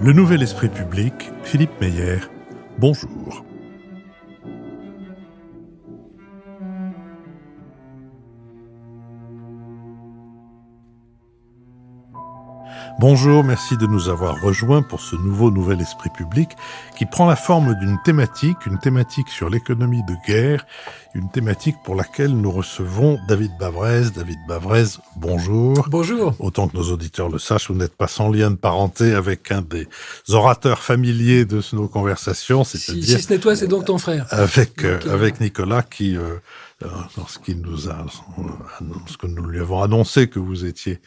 Le Nouvel Esprit Public, Philippe Meyer, bonjour. Bonjour, merci de nous avoir rejoints pour ce nouveau Nouvel Esprit Public qui prend la forme d'une thématique, une thématique sur l'économie de guerre, une thématique pour laquelle nous recevons David Bavrez. David Bavrez, bonjour. Bonjour. Autant que nos auditeurs le sachent, vous n'êtes pas sans lien de parenté avec un des orateurs familiers de nos conversations, c'est-à-dire... Si ce n'est toi, c'est donc ton frère. Avec Nicolas qui... lorsque nous lui avons annoncé que vous étiez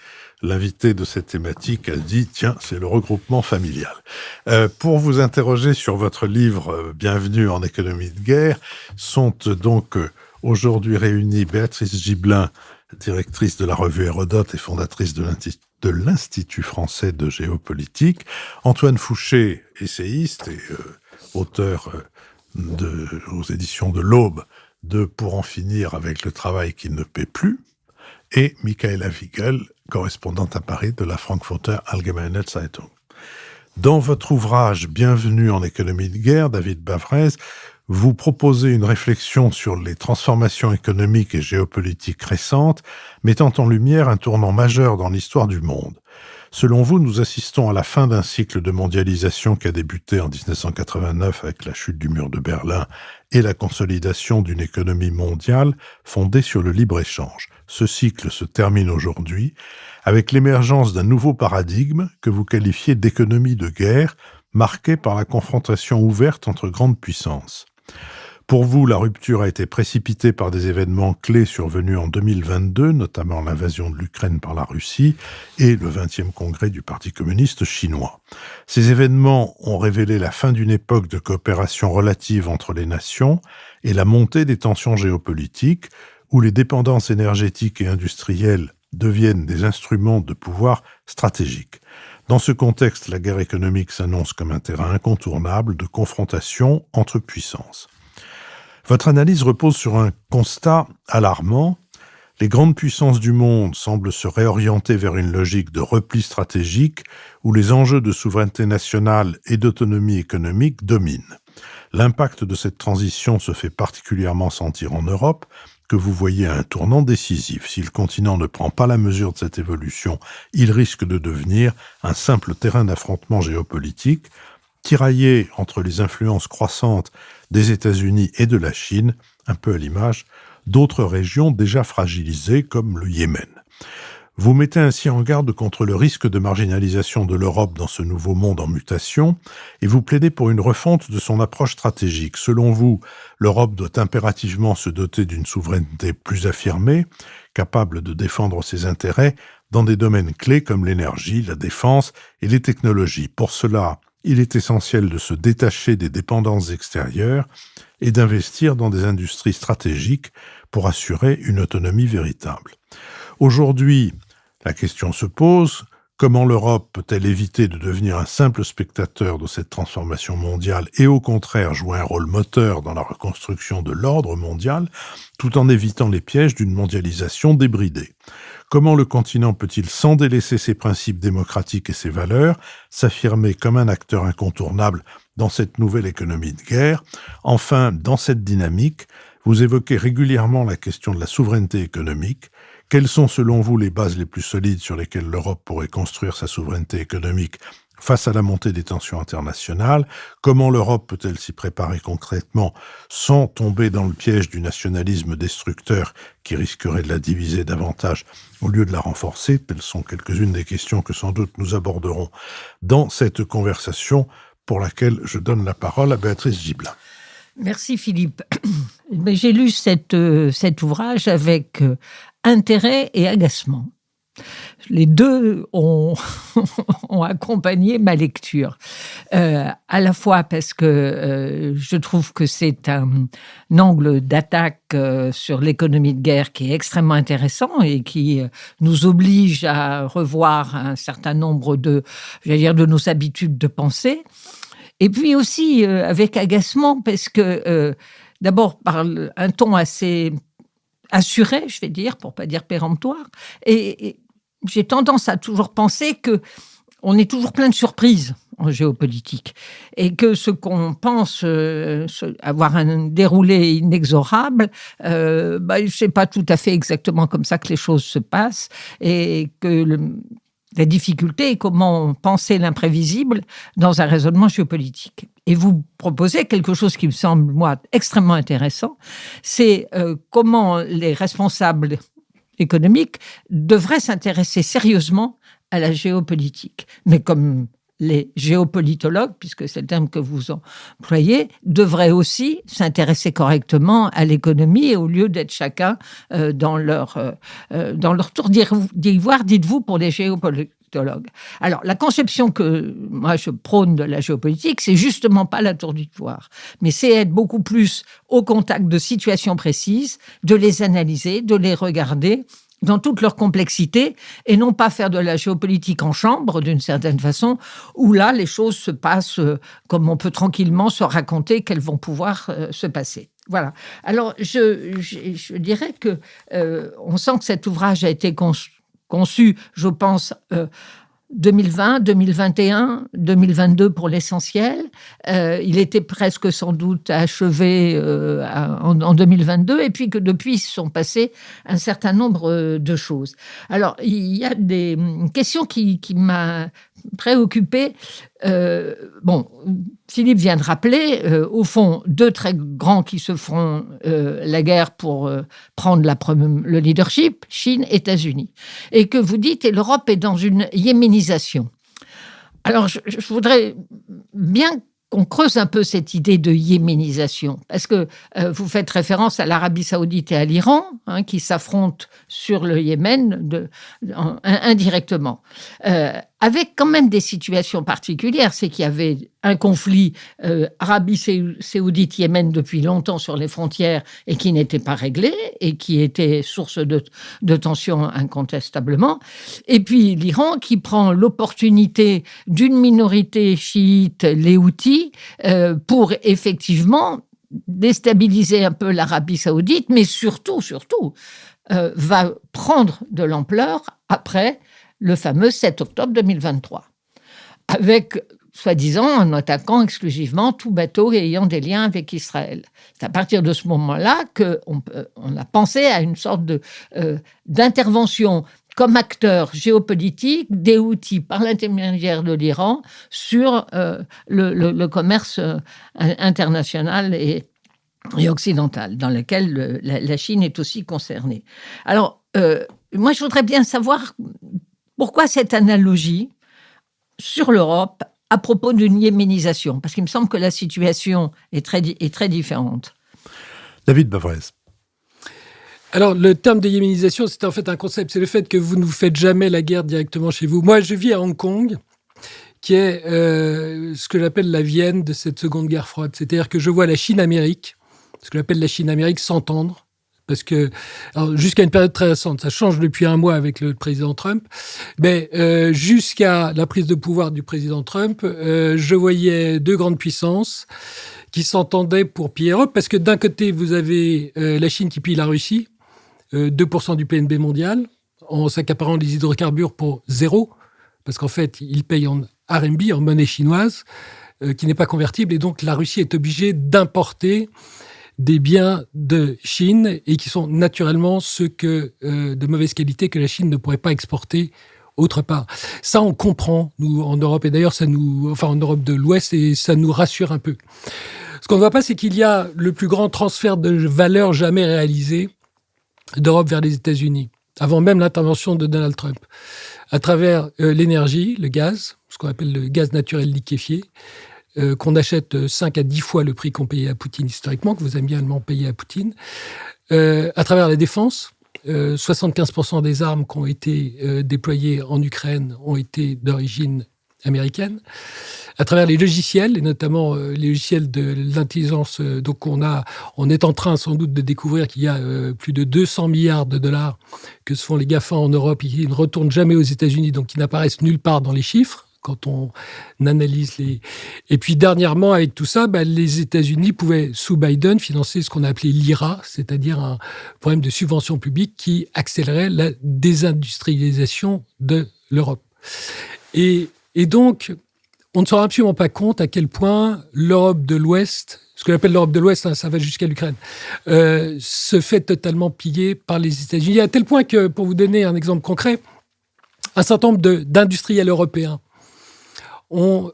l'invité de cette thématique, a dit « Tiens, c'est le regroupement familial ». Pour vous interroger sur votre livre « Bienvenue en économie de guerre », sont donc aujourd'hui réunis Béatrice Gibelin, directrice de la revue Hérodote et fondatrice de l'Institut français de géopolitique, Antoine Fouché, essayiste et auteur aux éditions de l'Aube, de Pour en finir avec le travail qui ne paie plus, et Michaela Wiegel, correspondante à Paris de la Frankfurter Allgemeine Zeitung. Dans votre ouvrage « Bienvenue en économie de guerre », David Bavrez, vous proposez une réflexion sur les transformations économiques et géopolitiques récentes, mettant en lumière un tournant majeur dans l'histoire du monde. Selon vous, nous assistons à la fin d'un cycle de mondialisation qui a débuté en 1989 avec la chute du mur de Berlin et la consolidation d'une économie mondiale fondée sur le libre-échange. Ce cycle se termine aujourd'hui avec l'émergence d'un nouveau paradigme que vous qualifiez d'économie de guerre, marqué par la confrontation ouverte entre grandes puissances. Pour vous, la rupture a été précipitée par des événements clés survenus en 2022, notamment l'invasion de l'Ukraine par la Russie et le 20e congrès du Parti communiste chinois. Ces événements ont révélé la fin d'une époque de coopération relative entre les nations et la montée des tensions géopolitiques, où les dépendances énergétiques et industrielles deviennent des instruments de pouvoir stratégiques. Dans ce contexte, la guerre économique s'annonce comme un terrain incontournable de confrontation entre puissances. Votre analyse repose sur un constat alarmant. Les grandes puissances du monde semblent se réorienter vers une logique de repli stratégique où les enjeux de souveraineté nationale et d'autonomie économique dominent. L'impact de cette transition se fait particulièrement sentir en Europe, que vous voyez à un tournant décisif. Si le continent ne prend pas la mesure de cette évolution, il risque de devenir un simple terrain d'affrontement géopolitique, tiraillé entre les influences croissantes des États-Unis et de la Chine, un peu à l'image d'autres régions déjà fragilisées comme le Yémen. Vous mettez ainsi en garde contre le risque de marginalisation de l'Europe dans ce nouveau monde en mutation et vous plaidez pour une refonte de son approche stratégique. Selon vous, l'Europe doit impérativement se doter d'une souveraineté plus affirmée, capable de défendre ses intérêts dans des domaines clés comme l'énergie, la défense et les technologies. Pour cela, il est essentiel de se détacher des dépendances extérieures et d'investir dans des industries stratégiques pour assurer une autonomie véritable. Aujourd'hui, la question se pose, comment l'Europe peut-elle éviter de devenir un simple spectateur de cette transformation mondiale et au contraire jouer un rôle moteur dans la reconstruction de l'ordre mondial, tout en évitant les pièges d'une mondialisation débridée ? Comment le continent peut-il, sans délaisser ses principes démocratiques et ses valeurs, s'affirmer comme un acteur incontournable dans cette nouvelle économie de guerre ? Enfin, dans cette dynamique, vous évoquez régulièrement la question de la souveraineté économique. Quelles sont selon vous les bases les plus solides sur lesquelles l'Europe pourrait construire sa souveraineté économique face à la montée des tensions internationales? Comment l'Europe peut-elle s'y préparer concrètement sans tomber dans le piège du nationalisme destructeur qui risquerait de la diviser davantage au lieu de la renforcer? Telles sont quelques-unes des questions que sans doute nous aborderons dans cette conversation pour laquelle je donne la parole à Béatrice Gibelin. Merci Philippe. J'ai lu cet ouvrage avec intérêt et agacement. Les deux ont accompagné ma lecture. À la fois parce que je trouve que c'est un angle d'attaque sur l'économie de guerre qui est extrêmement intéressant et qui nous oblige à revoir un certain nombre de nos habitudes de pensée. Et puis aussi avec agacement parce que d'abord par un ton assez assuré, je vais dire, pour pas dire péremptoire, et j'ai tendance à toujours penser que on est toujours plein de surprises en géopolitique et que ce qu'on pense avoir un déroulé inexorable, c'est pas tout à fait exactement comme ça que les choses se passent et que la difficulté est comment penser l'imprévisible dans un raisonnement géopolitique. Et vous proposez quelque chose qui me semble, moi, extrêmement intéressant, c'est comment les responsables économiques devraient s'intéresser sérieusement à la géopolitique. Mais comme les géopolitologues, puisque c'est le terme que vous employez, devraient aussi s'intéresser correctement à l'économie et au lieu d'être chacun dans leur tour d'ivoire, dites-vous, pour les géopolitologues. Alors, la conception que moi je prône de la géopolitique, c'est justement pas la tour d'ivoire, mais c'est être beaucoup plus au contact de situations précises, de les analyser, de les regarder dans toute leur complexité, et non pas faire de la géopolitique en chambre, d'une certaine façon, où là, les choses se passent comme on peut tranquillement se raconter qu'elles vont pouvoir se passer. Voilà. Alors, je dirais que on sent que cet ouvrage a été conçu, je pense, 2020, 2021, 2022 pour l'essentiel. Il était presque sans doute achevé en 2022 et puis que depuis sont passées un certain nombre de choses. Alors, il y a des questions qui m'a préoccupée. Philippe vient de rappeler, au fond, deux très grands qui se feront la guerre pour prendre le leadership, Chine, États-Unis. Et que vous dites, et l'Europe est dans une yéménisation. Alors, je voudrais bien qu'on creuse un peu cette idée de yéménisation, parce que vous faites référence à l'Arabie saoudite et à l'Iran, qui s'affrontent sur le Yémen indirectement. Avec quand même des situations particulières, c'est qu'il y avait un conflit Arabie saoudite, Yémen depuis longtemps sur les frontières et qui n'était pas réglé et qui était source de tensions incontestablement. Et puis l'Iran qui prend l'opportunité d'une minorité chiite, les Houthis, pour effectivement déstabiliser un peu l'Arabie saoudite, mais surtout, va prendre de l'ampleur après le fameux 7 octobre 2023, avec, soi-disant, en attaquant exclusivement tout bateau ayant des liens avec Israël. C'est à partir de ce moment-là qu'on a pensé à une sorte d'intervention comme acteur géopolitique des Houthis par l'intermédiaire de l'Iran sur le commerce international et occidental, dans lequel la Chine est aussi concernée. Alors, moi, je voudrais bien savoir pourquoi cette analogie sur l'Europe à propos d'une yéménisation, parce qu'il me semble que la situation est très différente. David Bavrez. Alors, le terme de yéménisation, c'est en fait un concept. C'est le fait que vous ne vous faites jamais la guerre directement chez vous. Moi, je vis à Hong Kong, qui est ce que j'appelle la Vienne de cette seconde guerre froide. C'est-à-dire que je vois la Chine-Amérique, ce que j'appelle la Chine-Amérique, s'entendre. Parce que, jusqu'à une période très récente, ça change depuis un mois avec le président Trump, mais jusqu'à la prise de pouvoir du président Trump, je voyais deux grandes puissances qui s'entendaient pour piller l'Europe, parce que d'un côté, vous avez la Chine qui pille la Russie, 2% du PNB mondial, en s'accaparant les hydrocarbures pour zéro, parce qu'en fait, ils payent en RMB, en monnaie chinoise, qui n'est pas convertible, et donc la Russie est obligée d'importer des biens de Chine et qui sont naturellement ceux de mauvaise qualité que la Chine ne pourrait pas exporter autre part. Ça, on comprend, nous, en Europe, et d'ailleurs, en Europe de l'Ouest, et ça nous rassure un peu. Ce qu'on ne voit pas, c'est qu'il y a le plus grand transfert de valeur jamais réalisé d'Europe vers les États-Unis, avant même l'intervention de Donald Trump, à travers l'énergie, le gaz, ce qu'on appelle le gaz naturel liquéfié, qu'on achète 5 à 10 fois le prix qu'on payait à Poutine historiquement, que vous aimez bien allemand payer à Poutine, à travers la défense. 75% des armes qui ont été déployées en Ukraine ont été d'origine américaine. À travers les logiciels, et notamment les logiciels de l'intelligence, donc on est en train sans doute de découvrir qu'il y a plus de 200 milliards de dollars que se font les GAFA en Europe, qui ne retournent jamais aux États-Unis, donc qui n'apparaissent nulle part dans les chiffres quand on analyse les... Et puis dernièrement, avec tout ça, les États-Unis pouvaient, sous Biden, financer ce qu'on a appelé l'IRA, c'est-à-dire un programme de subvention publique qui accélérait la désindustrialisation de l'Europe. Et donc, on ne se rend absolument pas compte à quel point l'Europe de l'Ouest, ce que j'appelle l'Europe de l'Ouest, ça va jusqu'à l'Ukraine, se fait totalement piller par les États-Unis. À tel point que, pour vous donner un exemple concret, un certain nombre d'industriels européens ont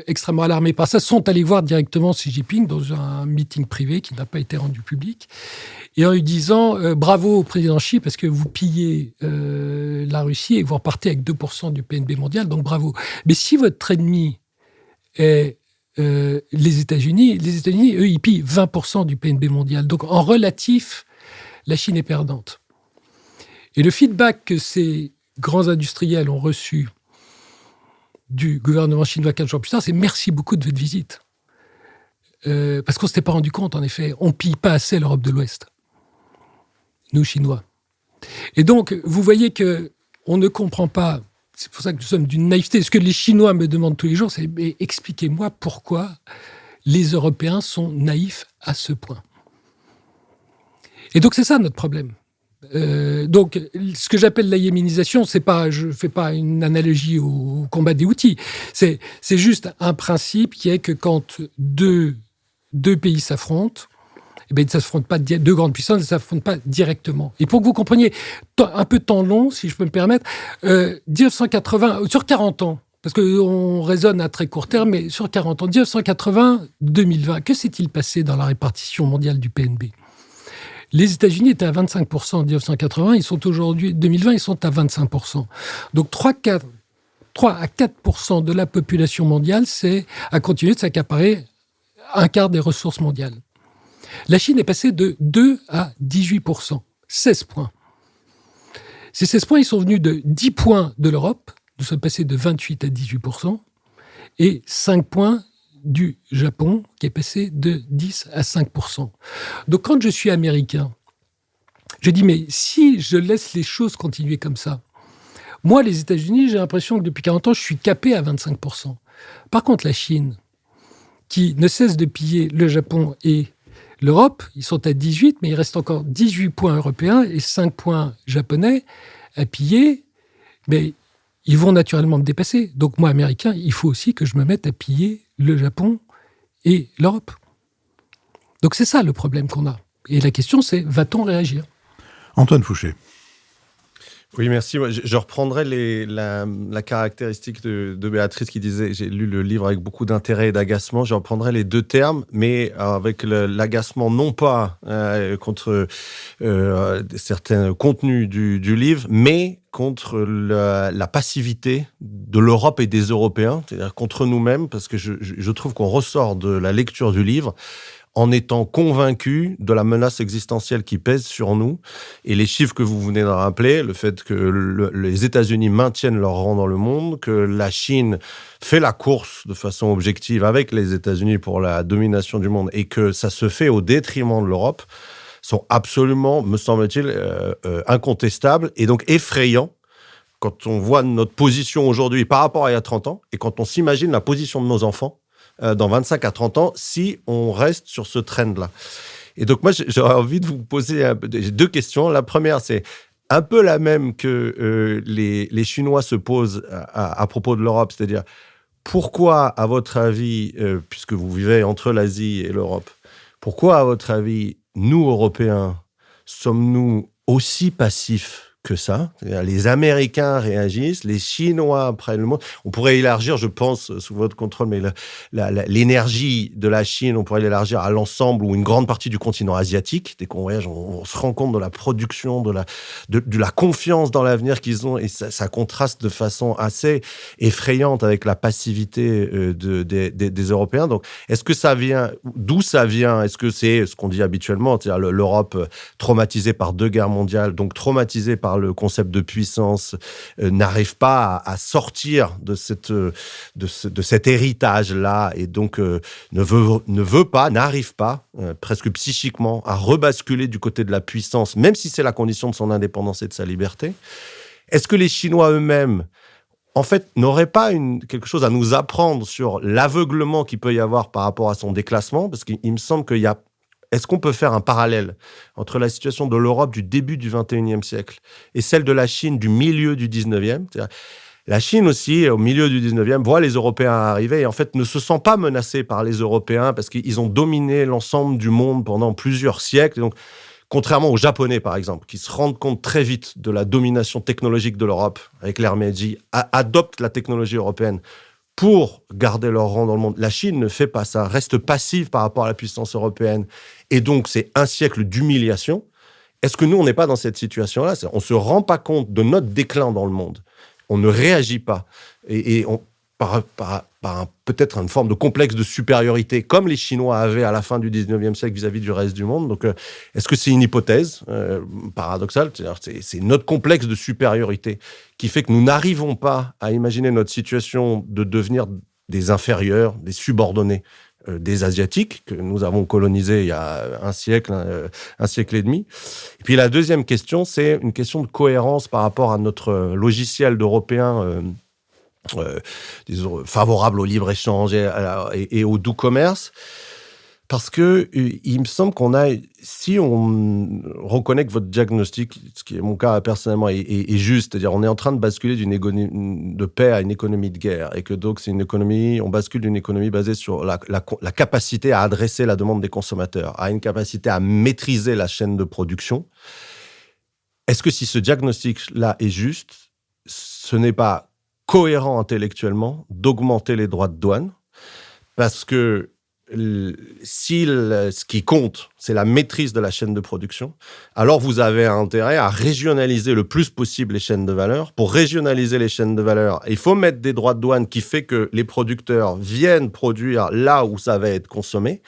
extrêmement alarmés par ça, sont allés voir directement Xi Jinping dans un meeting privé qui n'a pas été rendu public, et en lui disant bravo au président Xi parce que vous pillez la Russie et vous repartez avec 2% du PNB mondial, donc bravo. Mais si votre ennemi est les États-Unis, eux, ils pillent 20% du PNB mondial. Donc en relatif, la Chine est perdante. Et le feedback que ces grands industriels ont reçu du gouvernement chinois 15 jours plus tard, c'est merci beaucoup de votre visite. Parce qu'on ne s'était pas rendu compte, en effet, on ne pille pas assez l'Europe de l'Ouest. Nous, Chinois. Et donc, vous voyez qu'on ne comprend pas, c'est pour ça que nous sommes d'une naïveté. Ce que les Chinois me demandent tous les jours, c'est expliquez-moi pourquoi les Européens sont naïfs à ce point. Et donc, c'est ça notre problème. Donc, ce que j'appelle la yéménisation, c'est pas, je fais pas une analogie au combat des Houthis. C'est juste un principe qui est que quand deux pays s'affrontent, eh bien, ils ne s'affrontent pas, deux grandes puissances ne s'affrontent pas directement. Et pour que vous compreniez un peu de temps long, si je peux me permettre, 1980, sur 40 ans, parce qu'on raisonne à très court terme, mais sur 40 ans, 1980-2020, que s'est-il passé dans la répartition mondiale du PNB ? Les États-Unis étaient à 25% en 1980, ils sont aujourd'hui, 2020, ils sont à 25%. Donc 3 à 4% de la population mondiale a continué de s'accaparer un quart des ressources mondiales. La Chine est passée de 2 à 18%, 16 points. Ces 16 points, ils sont venus de 10 points de l'Europe, nous sommes passés de 28 à 18%, et 5 points du Japon, qui est passé de 10 à 5%. Donc quand je suis américain, je dis, mais si je laisse les choses continuer comme ça, moi, les États-Unis, j'ai l'impression que depuis 40 ans, je suis capé à 25%. Par contre, la Chine, qui ne cesse de piller le Japon et l'Europe, ils sont à 18, mais il reste encore 18 points européens et 5 points japonais à piller, mais ils vont naturellement me dépasser. Donc moi, Américain, il faut aussi que je me mette à piller le Japon et l'Europe. Donc c'est ça le problème qu'on a. Et la question, c'est, va-t-on réagir ? Antoine Fouché. Oui, merci. Je reprendrai la caractéristique de Béatrice qui disait, j'ai lu le livre avec beaucoup d'intérêt et d'agacement, je reprendrai les deux termes, mais avec l'agacement non pas contre certains contenus du livre, mais contre la passivité de l'Europe et des Européens, c'est-à-dire contre nous-mêmes, parce que je trouve qu'on ressort de la lecture du livre en étant convaincu de la menace existentielle qui pèse sur nous. Et les chiffres que vous venez de rappeler, le fait que les États-Unis maintiennent leur rang dans le monde, que la Chine fait la course de façon objective avec les États-Unis pour la domination du monde et que ça se fait au détriment de l'Europe, sont absolument, me semble-t-il, incontestables et donc effrayants quand on voit notre position aujourd'hui par rapport à il y a 30 ans et quand on s'imagine la position de nos enfants dans 25 à 30 ans, si on reste sur ce trend-là. Et donc, moi, j'aurais envie de vous poser deux questions. La première, c'est un peu la même que les Chinois se posent à propos de l'Europe, c'est-à-dire, pourquoi, à votre avis, puisque vous vivez entre l'Asie et l'Europe, pourquoi, à votre avis, nous, Européens, sommes-nous aussi passifs que ça? C'est-à-dire, les Américains réagissent, les Chinois prennent le monde. On pourrait élargir, je pense, sous votre contrôle, mais l'énergie de la Chine, on pourrait l'élargir à l'ensemble ou une grande partie du continent asiatique. Dès qu'on voyage, on se rend compte de la production, de la confiance dans l'avenir qu'ils ont, et ça contraste de façon assez effrayante avec la passivité des Européens. Donc, est-ce que ça vient, d'où ça vient? Est-ce que c'est ce qu'on dit habituellement, c'est-à-dire l'Europe traumatisée par 2 guerres mondiales, donc traumatisée par le concept de puissance, n'arrive pas à sortir de cet héritage-là et donc n'arrive pas, presque psychiquement, à rebasculer du côté de la puissance, même si c'est la condition de son indépendance et de sa liberté. Est-ce que les Chinois eux-mêmes, en fait, n'auraient pas quelque chose à nous apprendre sur l'aveuglement qu'il peut y avoir par rapport à son déclassement? Parce qu'il me semble qu'il y a... Est-ce qu'on peut faire un parallèle entre la situation de l'Europe du début du XXIe siècle et celle de la Chine du milieu du XIXe? La Chine aussi, au milieu du 19e, voit les Européens arriver et en fait ne se sent pas menacée par les Européens parce qu'ils ont dominé l'ensemble du monde pendant plusieurs siècles. Et donc, contrairement aux Japonais, par exemple, qui se rendent compte très vite de la domination technologique de l'Europe avec l'ère Meiji, adoptent la technologie européenne pour garder leur rang dans le monde. La Chine ne fait pas ça, reste passive par rapport à la puissance européenne. Et donc, c'est un siècle d'humiliation. Est-ce que nous, on n'est pas dans cette situation-là ? On ne se rend pas compte de notre déclin dans le monde. On ne réagit pas. Et par peut-être une forme de complexe de supériorité, comme les Chinois avaient à la fin du 19e siècle vis-à-vis du reste du monde. Donc, est-ce que c'est une hypothèse paradoxale ? C'est notre complexe de supériorité qui fait que nous n'arrivons pas à imaginer notre situation de devenir des inférieurs, des subordonnés des Asiatiques, que nous avons colonisés il y a un siècle et demi. Et puis la deuxième question, c'est une question de cohérence par rapport à notre logiciel d'Européens disons, favorable au libre-échange et au doux commerce. Parce que il me semble si on reconnaît que votre diagnostic, ce qui est mon cas personnellement, est juste, c'est-à-dire on est en train de basculer d'une économie de paix à une économie de guerre, et que donc on bascule d'une économie basée sur la capacité à adresser la demande des consommateurs, à une capacité à maîtriser la chaîne de production. Est-ce que si ce diagnostic-là est juste, ce n'est pas cohérent intellectuellement d'augmenter les droits de douane? Parce que si ce qui compte, c'est la maîtrise de la chaîne de production, alors vous avez intérêt à régionaliser le plus possible les chaînes de valeur. Pour régionaliser les chaînes de valeur, il faut mettre des droits de douane qui fait que les producteurs viennent produire là où ça va être consommé,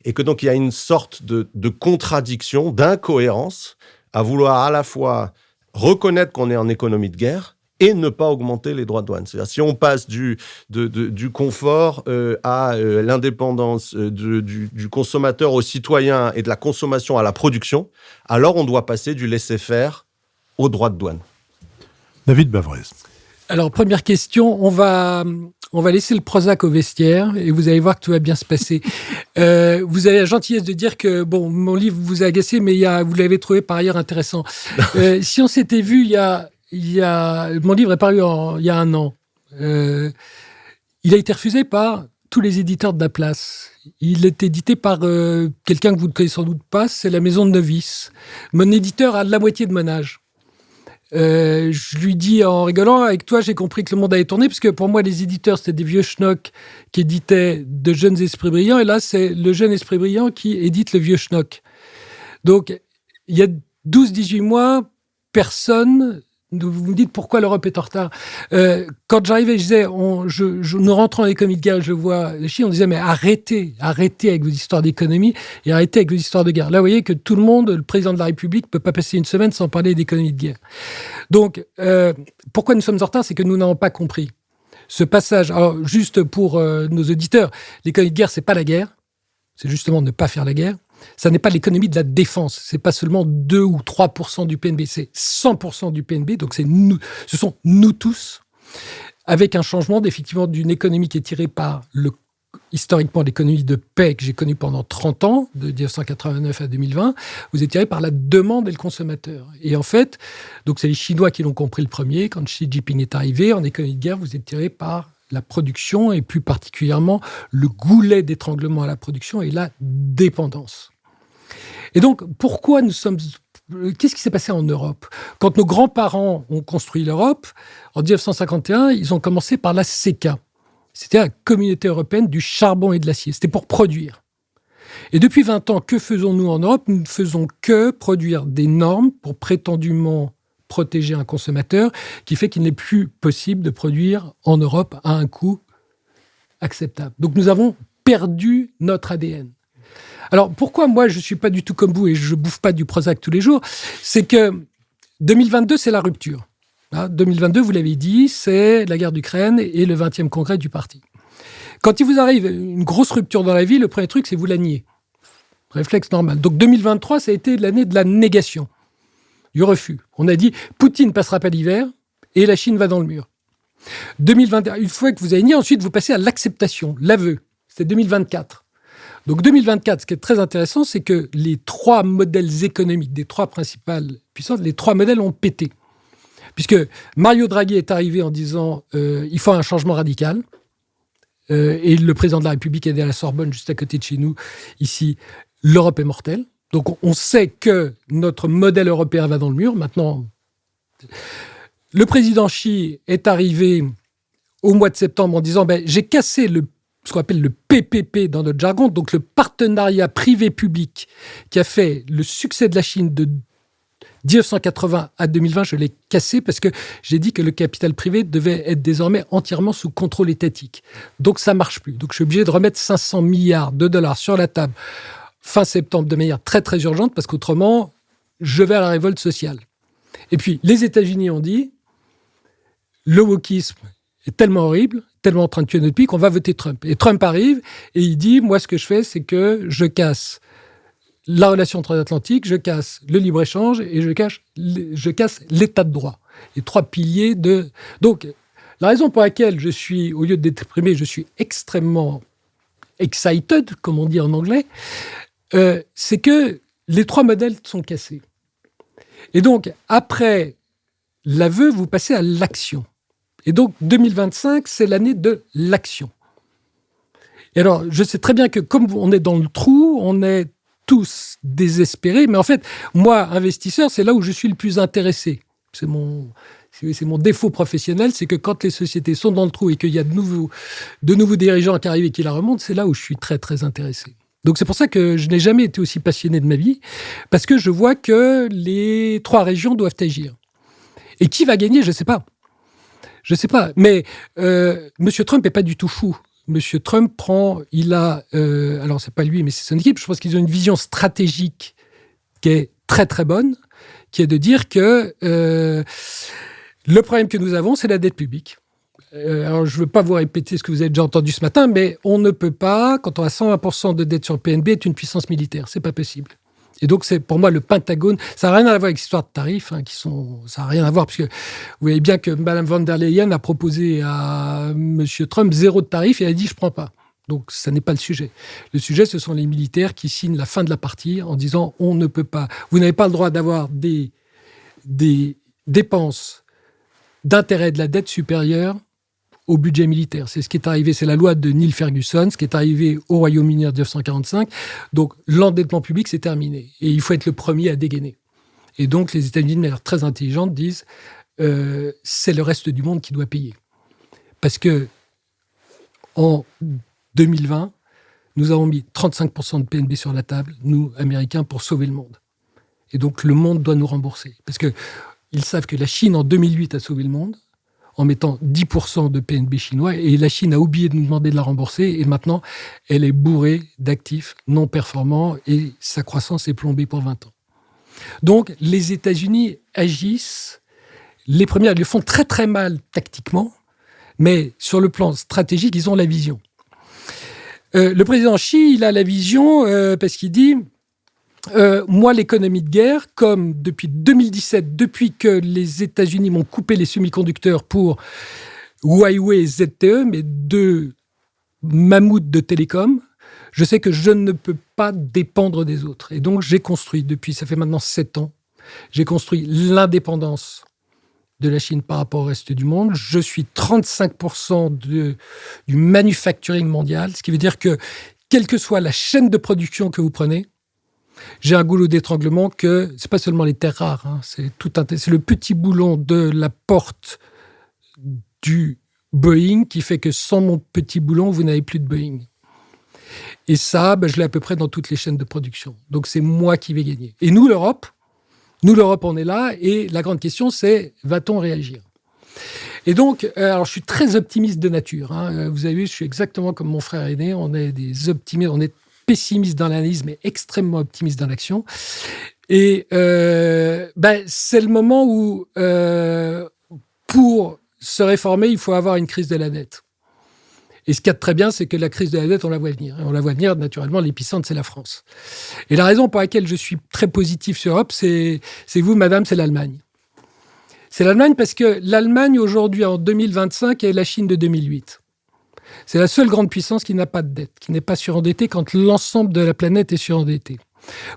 et que donc il y a une sorte de contradiction, d'incohérence, à vouloir à la fois reconnaître qu'on est en économie de guerre et ne pas augmenter les droits de douane. C'est-à-dire, si on passe du confort à l'indépendance du consommateur au citoyen et de la consommation à la production, alors on doit passer du laisser-faire aux droits de douane. David Bavrez. Alors, première question, on va laisser le Prozac au vestiaire et vous allez voir que tout va bien se passer. Vous avez la gentillesse de dire que, bon, mon livre vous a agacé, mais vous l'avez trouvé par ailleurs intéressant. Si on s'était vu mon livre est paru il y a 1 an. Il a été refusé par tous les éditeurs de la place. Il est édité par quelqu'un que vous ne connaissez sans doute pas, c'est la Maison de Novice. Mon éditeur a la moitié de mon âge. Je lui dis en rigolant, avec toi, j'ai compris que le monde allait tourner, parce que pour moi, les éditeurs, c'était des vieux schnocks qui éditaient de jeunes esprits brillants, et là, c'est le jeune esprit brillant qui édite le vieux schnock. Donc, il y a 12-18 mois, personne... Vous me dites pourquoi l'Europe est en retard. Quand j'arrivais, je disais, nous rentrons en économie de guerre, je vois la Chine, on disait, mais arrêtez avec vos histoires d'économie et arrêtez avec vos histoires de guerre. Là, vous voyez que tout le monde, le président de la République, ne peut pas passer une semaine sans parler d'économie de guerre. Donc, pourquoi nous sommes en retard, c'est que nous n'avons pas compris ce passage. Alors, juste pour nos auditeurs, l'économie de guerre, c'est pas la guerre, c'est justement ne pas faire la guerre. Ça n'est pas l'économie de la défense. C'est pas seulement 2 ou 3% du PNB, c'est 100% du PNB. Donc ce sont nous tous, avec un changement effectivement d'une économie qui est tirée par historiquement l'économie de paix que j'ai connue pendant 30 ans, de 1989 à 2020. Vous êtes tiré par la demande et le consommateur. Et en fait, donc c'est les Chinois qui l'ont compris le premier. Quand Xi Jinping est arrivé, en économie de guerre, vous êtes tiré par la production et plus particulièrement le goulet d'étranglement à la production et la dépendance. Et donc, qu'est-ce qui s'est passé en Europe ? Quand nos grands-parents ont construit l'Europe, en 1951, ils ont commencé par la CECA. C'était la Communauté européenne du charbon et de l'acier. C'était pour produire. Et depuis 20 ans, que faisons-nous en Europe ? Nous ne faisons que produire des normes pour prétendument protéger un consommateur, qui fait qu'il n'est plus possible de produire en Europe à un coût acceptable. Donc nous avons perdu notre ADN. Alors pourquoi moi je ne suis pas du tout comme vous et je ne bouffe pas du Prozac tous les jours ? C'est que 2022, c'est la rupture. 2022, vous l'avez dit, c'est la guerre d'Ukraine et le 20e congrès du parti. Quand il vous arrive une grosse rupture dans la vie, le premier truc, c'est vous la nier. Réflexe normal. Donc 2023, ça a été l'année de la négation, du refus. On a dit, Poutine ne passera pas l'hiver et la Chine va dans le mur. 2021, une fois que vous avez nié, ensuite vous passez à l'acceptation, l'aveu. C'est 2024. Donc 2024, ce qui est très intéressant, c'est que les 3 modèles économiques des 3 principales puissances, les 3 modèles ont pété. puisque Mario Draghi est arrivé en disant il faut un changement radical. Et le président de la République est à la Sorbonne, juste à côté de chez nous, ici. L'Europe est mortelle. Donc on sait que notre modèle européen va dans le mur. Maintenant, le président Xi est arrivé au mois de septembre en disant j'ai cassé ce qu'on appelle le PPP dans notre jargon, donc le partenariat privé-public qui a fait le succès de la Chine de 1980 à 2020, je l'ai cassé parce que j'ai dit que le capital privé devait être désormais entièrement sous contrôle étatique. Donc ça marche plus. Donc je suis obligé de remettre 500 milliards de dollars sur la table fin septembre de manière très très urgente parce qu'autrement, je vais à la révolte sociale. Et puis les États-Unis ont dit le wokisme est tellement horrible, tellement en train de tuer notre pays qu'on va voter Trump. Et Trump arrive et il dit moi ce que je fais c'est que je casse la relation transatlantique, je casse le libre-échange et je casse l'état de droit. Les 3 piliers de... Donc, la raison pour laquelle je suis, au lieu de déprimé, je suis extrêmement excited, comme on dit en anglais, c'est que les 3 modèles sont cassés. Et donc, après l'aveu, vous passez à l'action. Et donc, 2025, c'est l'année de l'action. Et alors, je sais très bien que comme on est dans le trou, on est tous désespérés, mais en fait, moi, investisseur, c'est là où je suis le plus intéressé. C'est mon défaut professionnel, c'est que quand les sociétés sont dans le trou et qu'il y a de nouveaux dirigeants qui arrivent et qui la remontent, c'est là où je suis très, très intéressé. Donc c'est pour ça que je n'ai jamais été aussi passionné de ma vie, parce que je vois que les 3 régions doivent agir. Et qui va gagner, je ne sais pas. Je ne sais pas. Mais M. Trump n'est pas du tout fou. Monsieur Trump alors c'est pas lui, mais c'est son équipe, je pense qu'ils ont une vision stratégique qui est très très bonne, qui est de dire que le problème que nous avons, c'est la dette publique. Alors je ne veux pas vous répéter ce que vous avez déjà entendu ce matin, mais on ne peut pas, quand on a 120% de dette sur le PNB, être une puissance militaire. C'est pas possible. Et donc, c'est pour moi le Pentagone. Ça n'a rien à voir avec l'histoire de tarifs, ça n'a rien à voir, parce que vous voyez bien que Mme von der Leyen a proposé à M. Trump 0 de tarif et elle a dit « je ne prends pas ». Donc, ça n'est pas le sujet. Le sujet, ce sont les militaires qui signent la fin de la partie en disant « on ne peut pas, vous n'avez pas le droit d'avoir des dépenses d'intérêt de la dette supérieures au budget militaire ». C'est ce qui est arrivé, c'est la loi de Neil Ferguson, ce qui est arrivé au Royaume-Uni en 1945. Donc, l'endettement public, c'est terminé. Et il faut être le premier à dégainer. Et donc, les États-Unis, de manière très intelligente, disent c'est le reste du monde qui doit payer. Parce que en 2020, nous avons mis 35% de PNB sur la table, nous, Américains, pour sauver le monde. Et donc, le monde doit nous rembourser. Parce qu'ils savent que la Chine, en 2008, a sauvé le monde, en mettant 10% de PNB chinois, et la Chine a oublié de nous demander de la rembourser, et maintenant, elle est bourrée d'actifs non performants, et sa croissance est plombée pour 20 ans. Donc, les États-Unis agissent, les premiers, ils le font très très mal tactiquement, mais sur le plan stratégique, ils ont la vision. Le président Xi, il a la vision parce qu'il dit moi, l'économie de guerre, comme depuis 2017, depuis que les États-Unis m'ont coupé les semi-conducteurs pour Huawei et ZTE, mes 2 mammouths de télécom, je sais que je ne peux pas dépendre des autres. Et donc, j'ai construit, ça fait maintenant 7 ans, j'ai construit l'indépendance de la Chine par rapport au reste du monde. Je suis 35% du manufacturing mondial, ce qui veut dire que, quelle que soit la chaîne de production que vous prenez, j'ai un goulot d'étranglement que c'est pas seulement les terres rares, c'est le petit boulon de la porte du Boeing qui fait que sans mon petit boulon, vous n'avez plus de Boeing. Et ça, je l'ai à peu près dans toutes les chaînes de production. Donc c'est moi qui vais gagner. Et nous, l'Europe, on est là. Et la grande question, c'est va-t-on réagir ? Et donc, alors je suis très optimiste de nature. Vous avez vu, je suis exactement comme mon frère aîné. On est des optimistes, on est pessimiste dans l'analyse, mais extrêmement optimiste dans l'action. Et c'est le moment où, pour se réformer, il faut avoir une crise de la dette. Et ce qu'il y a de très bien, c'est que la crise de la dette, on la voit venir. Et on la voit venir, naturellement, l'épicentre, c'est la France. Et la raison pour laquelle je suis très positif sur l'Europe, c'est vous, madame, c'est l'Allemagne. C'est l'Allemagne parce que l'Allemagne, aujourd'hui, en 2025, est la Chine de 2008. C'est la seule grande puissance qui n'a pas de dette, qui n'est pas surendettée quand l'ensemble de la planète est surendettée.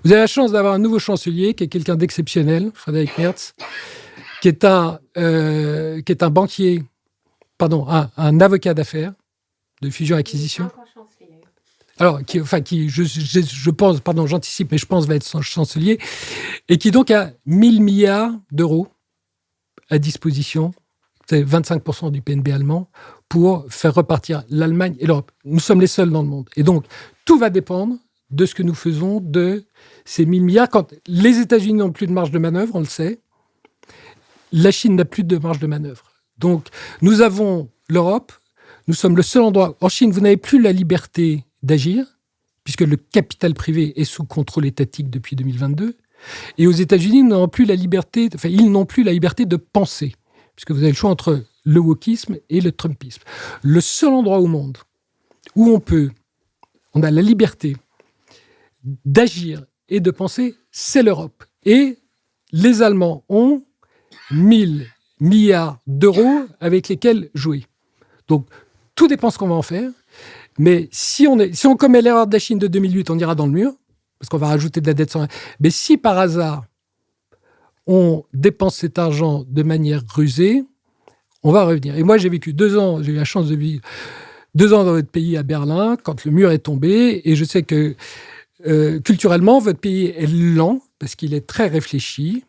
Vous avez la chance d'avoir un nouveau chancelier, qui est quelqu'un d'exceptionnel, Frédéric Merz, qui est un banquier, un avocat d'affaires de fusion-acquisition. Alors, je pense, j'anticipe, mais je pense va être son chancelier, et qui donc a 1000 milliards d'euros à disposition, c'est 25% du PNB allemand, pour faire repartir l'Allemagne et l'Europe. Nous sommes les seuls dans le monde. Et donc, tout va dépendre de ce que nous faisons de ces 1000 milliards. Quand les États-Unis n'ont plus de marge de manœuvre, on le sait, la Chine n'a plus de marge de manœuvre. Donc, nous avons l'Europe, nous sommes le seul endroit. En Chine, vous n'avez plus la liberté d'agir, puisque le capital privé est sous contrôle étatique depuis 2022. Et aux États-Unis, ils n'ont plus la liberté de penser, puisque vous avez le choix entre le wokisme et le trumpisme. Le seul endroit au monde où on a la liberté d'agir et de penser, c'est l'Europe. Et les Allemands ont 1000 milliards d'euros avec lesquels jouer. Donc, tout dépend ce qu'on va en faire. Mais si on commet l'erreur de la Chine de 2008, on ira dans le mur, parce qu'on va rajouter de la dette sans... Mais si par hasard, on dépense cet argent de manière rusée, on va revenir. Et moi, j'ai vécu 2 ans, j'ai eu la chance de vivre 2 ans dans votre pays, à Berlin, quand le mur est tombé. Et je sais que culturellement, votre pays est lent, parce qu'il est très réfléchi.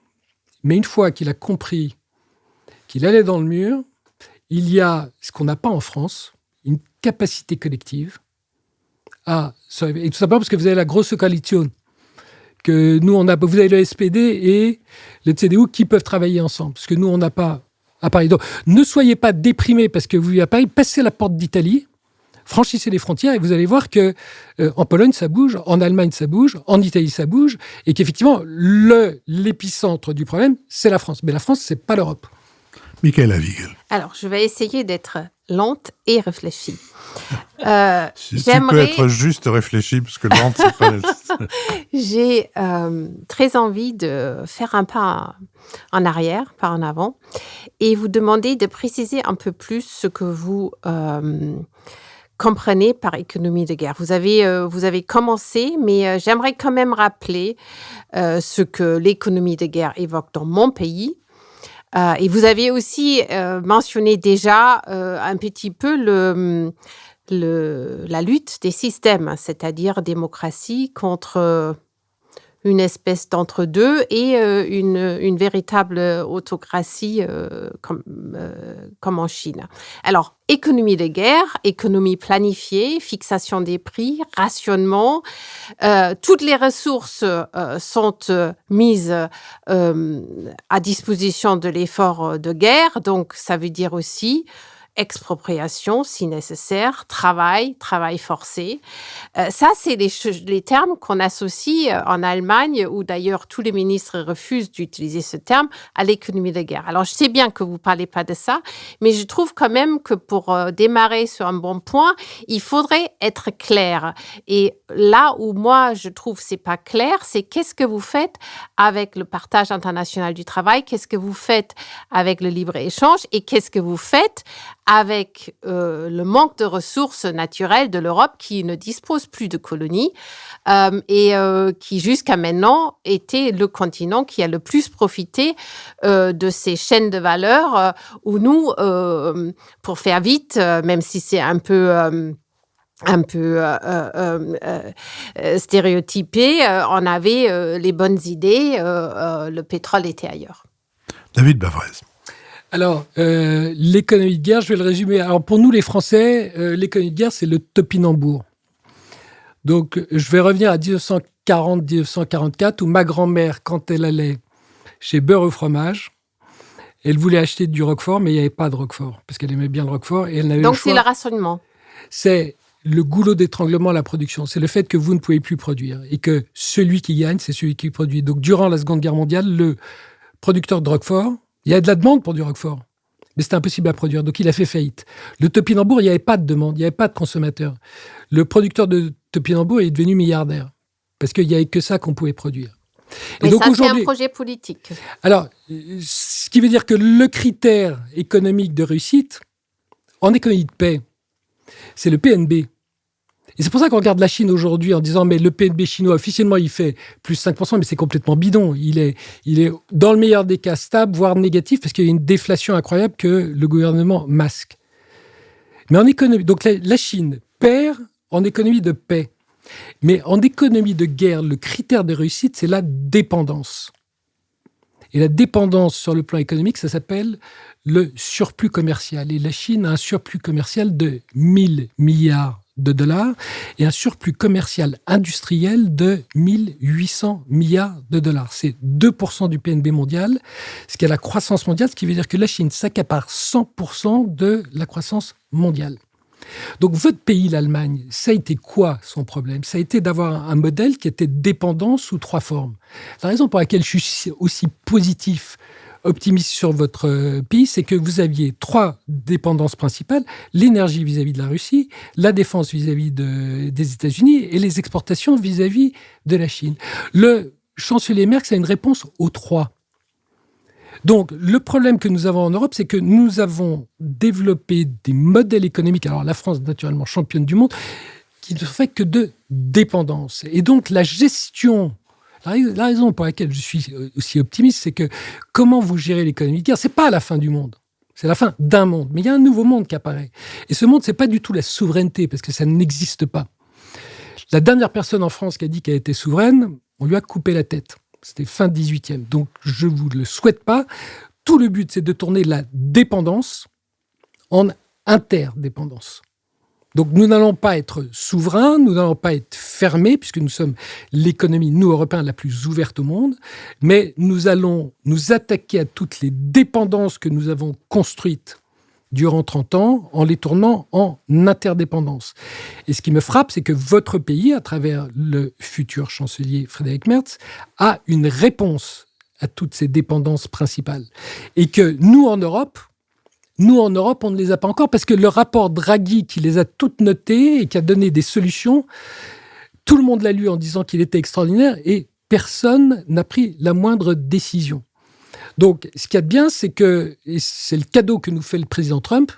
Mais une fois qu'il a compris qu'il allait dans le mur, il y a ce qu'on n'a pas en France, une capacité collective à se réveiller. Et tout simplement parce que vous avez la grosse coalition que nous, on a. Vous avez le SPD et le CDU qui peuvent travailler ensemble. Parce que nous, on n'a pas à Paris. Donc, ne soyez pas déprimés parce que vous vivez à Paris. Passez la porte d'Italie, franchissez les frontières et vous allez voir que en Pologne, ça bouge, en Allemagne, ça bouge, en Italie, ça bouge. Et qu'effectivement, l'épicentre du problème, c'est la France. Mais la France, c'est pas l'Europe. Michaela Wiegel. Alors, je vais essayer d'être lente et réfléchie. Si tu peux être juste réfléchi, parce que lente, c'est pas... J'ai très envie de faire un pas en arrière, pas en avant, et vous demander de préciser un peu plus ce que vous comprenez par économie de guerre. Vous avez commencé, mais j'aimerais quand même rappeler ce que l'économie de guerre évoque dans mon pays. Et vous avez aussi mentionné déjà un petit peu la lutte des systèmes, c'est-à-dire démocratie contre une espèce d'entre-deux et une véritable autocratie comme en Chine. Alors, économie de guerre, économie planifiée, fixation des prix, rationnement, toutes les ressources sont mises à disposition de l'effort de guerre, donc ça veut dire aussi expropriation, si nécessaire, travail forcé. Ça, c'est les termes qu'on associe en Allemagne, où d'ailleurs tous les ministres refusent d'utiliser ce terme, à l'économie de guerre. Alors, je sais bien que vous ne parlez pas de ça, mais je trouve quand même que pour démarrer sur un bon point, il faudrait être clair. Et là où moi, je trouve que ce n'est pas clair, c'est qu'est-ce que vous faites avec le partage international du travail, qu'est-ce que vous faites avec le libre-échange et qu'est-ce que vous faites avec le manque de ressources naturelles de l'Europe qui ne dispose plus de colonies et qui jusqu'à maintenant était le continent qui a le plus profité de ces chaînes de valeur où nous, pour faire vite, même si c'est un peu stéréotypé, on avait les bonnes idées, le pétrole était ailleurs. David Bavrez. Alors, l'économie de guerre, je vais le résumer. Alors, pour nous, les Français, l'économie de guerre, c'est le topinambour. Donc, je vais revenir à 1940-1944, où ma grand-mère, quand elle allait chez Beurre au fromage, elle voulait acheter du Roquefort, mais il n'y avait pas de Roquefort, parce qu'elle aimait bien le Roquefort, et elle n'avait Donc, le choix. c'est le rationnement. C'est le goulot d'étranglement à la production. C'est le fait que vous ne pouvez plus produire, et que celui qui gagne, c'est celui qui produit. Donc, durant la Seconde Guerre mondiale, le producteur de Roquefort, il y a de la demande pour du Roquefort, mais c'était impossible à produire, donc il a fait faillite. Le topinambour, il n'y avait pas de demande, il n'y avait pas de consommateur. Le producteur de topinambour est devenu milliardaire, parce qu'il n'y avait que ça qu'on pouvait produire. Mais donc, ça, c'est un projet politique. Alors, ce qui veut dire que le critère économique de réussite, en économie de paix, c'est le PNB. Et c'est pour ça qu'on regarde la Chine aujourd'hui en disant mais le PNB chinois, officiellement, il fait plus 5%, mais c'est complètement bidon. Il est dans le meilleur des cas stable, voire négatif, parce qu'il y a une déflation incroyable que le gouvernement masque. Mais en économie, donc la Chine perd en économie de paix. Mais en économie de guerre, le critère de réussite, c'est la dépendance. Et la dépendance sur le plan économique, ça s'appelle le surplus commercial. Et la Chine a un surplus commercial de 1 000 milliards de dollars et un surplus commercial industriel de 1 800 milliards de dollars. C'est 2% du PNB mondial, ce qui est la croissance mondiale, ce qui veut dire que la Chine s'accapare 100% de la croissance mondiale. Donc votre pays, l'Allemagne, ça a été quoi son problème? Ça a été d'avoir un modèle qui était dépendant sous 3 formes. La raison pour laquelle je suis aussi positif, optimiste sur votre pays, c'est que vous aviez 3 dépendances principales, l'énergie vis-à-vis de la Russie, la défense vis-à-vis des États-Unis et les exportations vis-à-vis de la Chine. Le chancelier Merkel a une réponse aux 3. Donc, le problème que nous avons en Europe, c'est que nous avons développé des modèles économiques, alors la France, naturellement, championne du monde, qui ne sont faits que de dépendance. Et donc, la gestion, la raison pour laquelle je suis aussi optimiste, c'est que comment vous gérez l'économie de guerre, c'est pas la fin du monde. C'est la fin d'un monde. Mais il y a un nouveau monde qui apparaît. Et ce monde, c'est pas du tout la souveraineté, parce que ça n'existe pas. La dernière personne en France qui a dit qu'elle était souveraine, on lui a coupé la tête. C'était fin 18e. Donc, je ne vous le souhaite pas. Tout le but, c'est de tourner la dépendance en interdépendance. Donc, nous n'allons pas être souverains, nous n'allons pas être fermés, puisque nous sommes l'économie, nous, Européens, la plus ouverte au monde, mais nous allons nous attaquer à toutes les dépendances que nous avons construites durant 30 ans, en les tournant en interdépendance. Et ce qui me frappe, c'est que votre pays, à travers le futur chancelier Frédéric Merz, a une réponse à toutes ces dépendances principales. Et que nous, en Europe, on ne les a pas encore, parce que le rapport Draghi, qui les a toutes notées et qui a donné des solutions, tout le monde l'a lu en disant qu'il était extraordinaire et personne n'a pris la moindre décision. Donc, ce qu'il y a de bien, c'est que, et c'est le cadeau que nous fait le président Trump,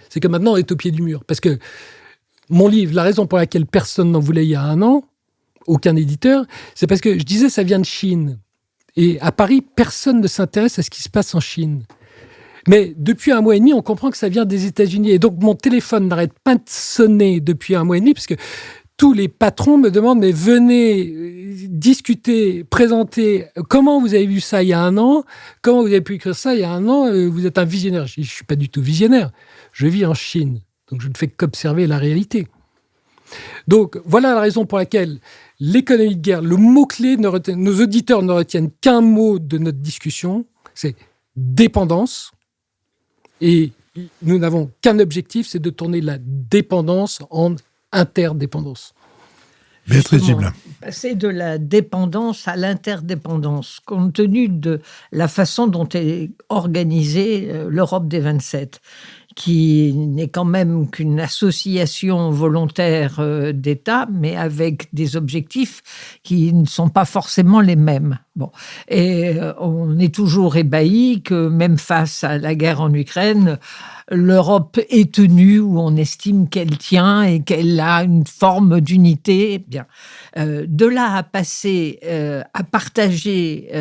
c'est que maintenant, on est au pied du mur. Parce que mon livre, la raison pour laquelle personne n'en voulait il y a 1 an, aucun éditeur, c'est parce que je disais ça vient de Chine. Et à Paris, personne ne s'intéresse à ce qui se passe en Chine. Mais depuis 1 mois et demi, on comprend que ça vient des États-Unis. Et donc, mon téléphone n'arrête pas de sonner depuis 1 mois et demi, parce que tous les patrons me demandent, mais venez discuter, présenter, comment vous avez vu ça il y a 1 an, comment vous avez pu écrire ça il y a 1 an, vous êtes un visionnaire. Je ne suis pas du tout visionnaire, je vis en Chine, donc je ne fais qu'observer la réalité. Donc voilà la raison pour laquelle l'économie de guerre, le mot-clé, nos auditeurs ne retiennent qu'un mot de notre discussion, c'est dépendance, et nous n'avons qu'un objectif, c'est de tourner la dépendance en interdépendance. Béatrice Gibelin. Passer de la dépendance à l'interdépendance, compte tenu de la façon dont est organisée l'Europe des 27, qui n'est quand même qu'une association volontaire d'États, mais avec des objectifs qui ne sont pas forcément les mêmes. Bon. Et on est toujours ébahi que même face à la guerre en Ukraine, l'Europe est tenue où on estime qu'elle tient et qu'elle a une forme d'unité. Bien. De là à passer à partager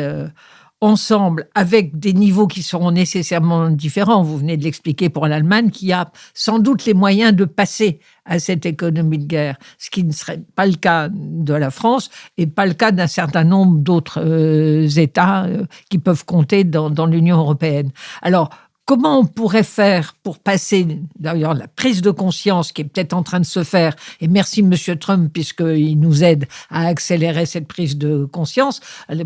ensemble, avec des niveaux qui seront nécessairement différents. Vous venez de l'expliquer pour l'Allemagne, qui a sans doute les moyens de passer à cette économie de guerre, ce qui ne serait pas le cas de la France et pas le cas d'un certain nombre d'autres États qui peuvent compter dans l'Union européenne. Alors, comment on pourrait faire pour passer, d'ailleurs, la prise de conscience qui est peut-être en train de se faire, et merci M. Trump, puisqu'il nous aide à accélérer cette prise de conscience,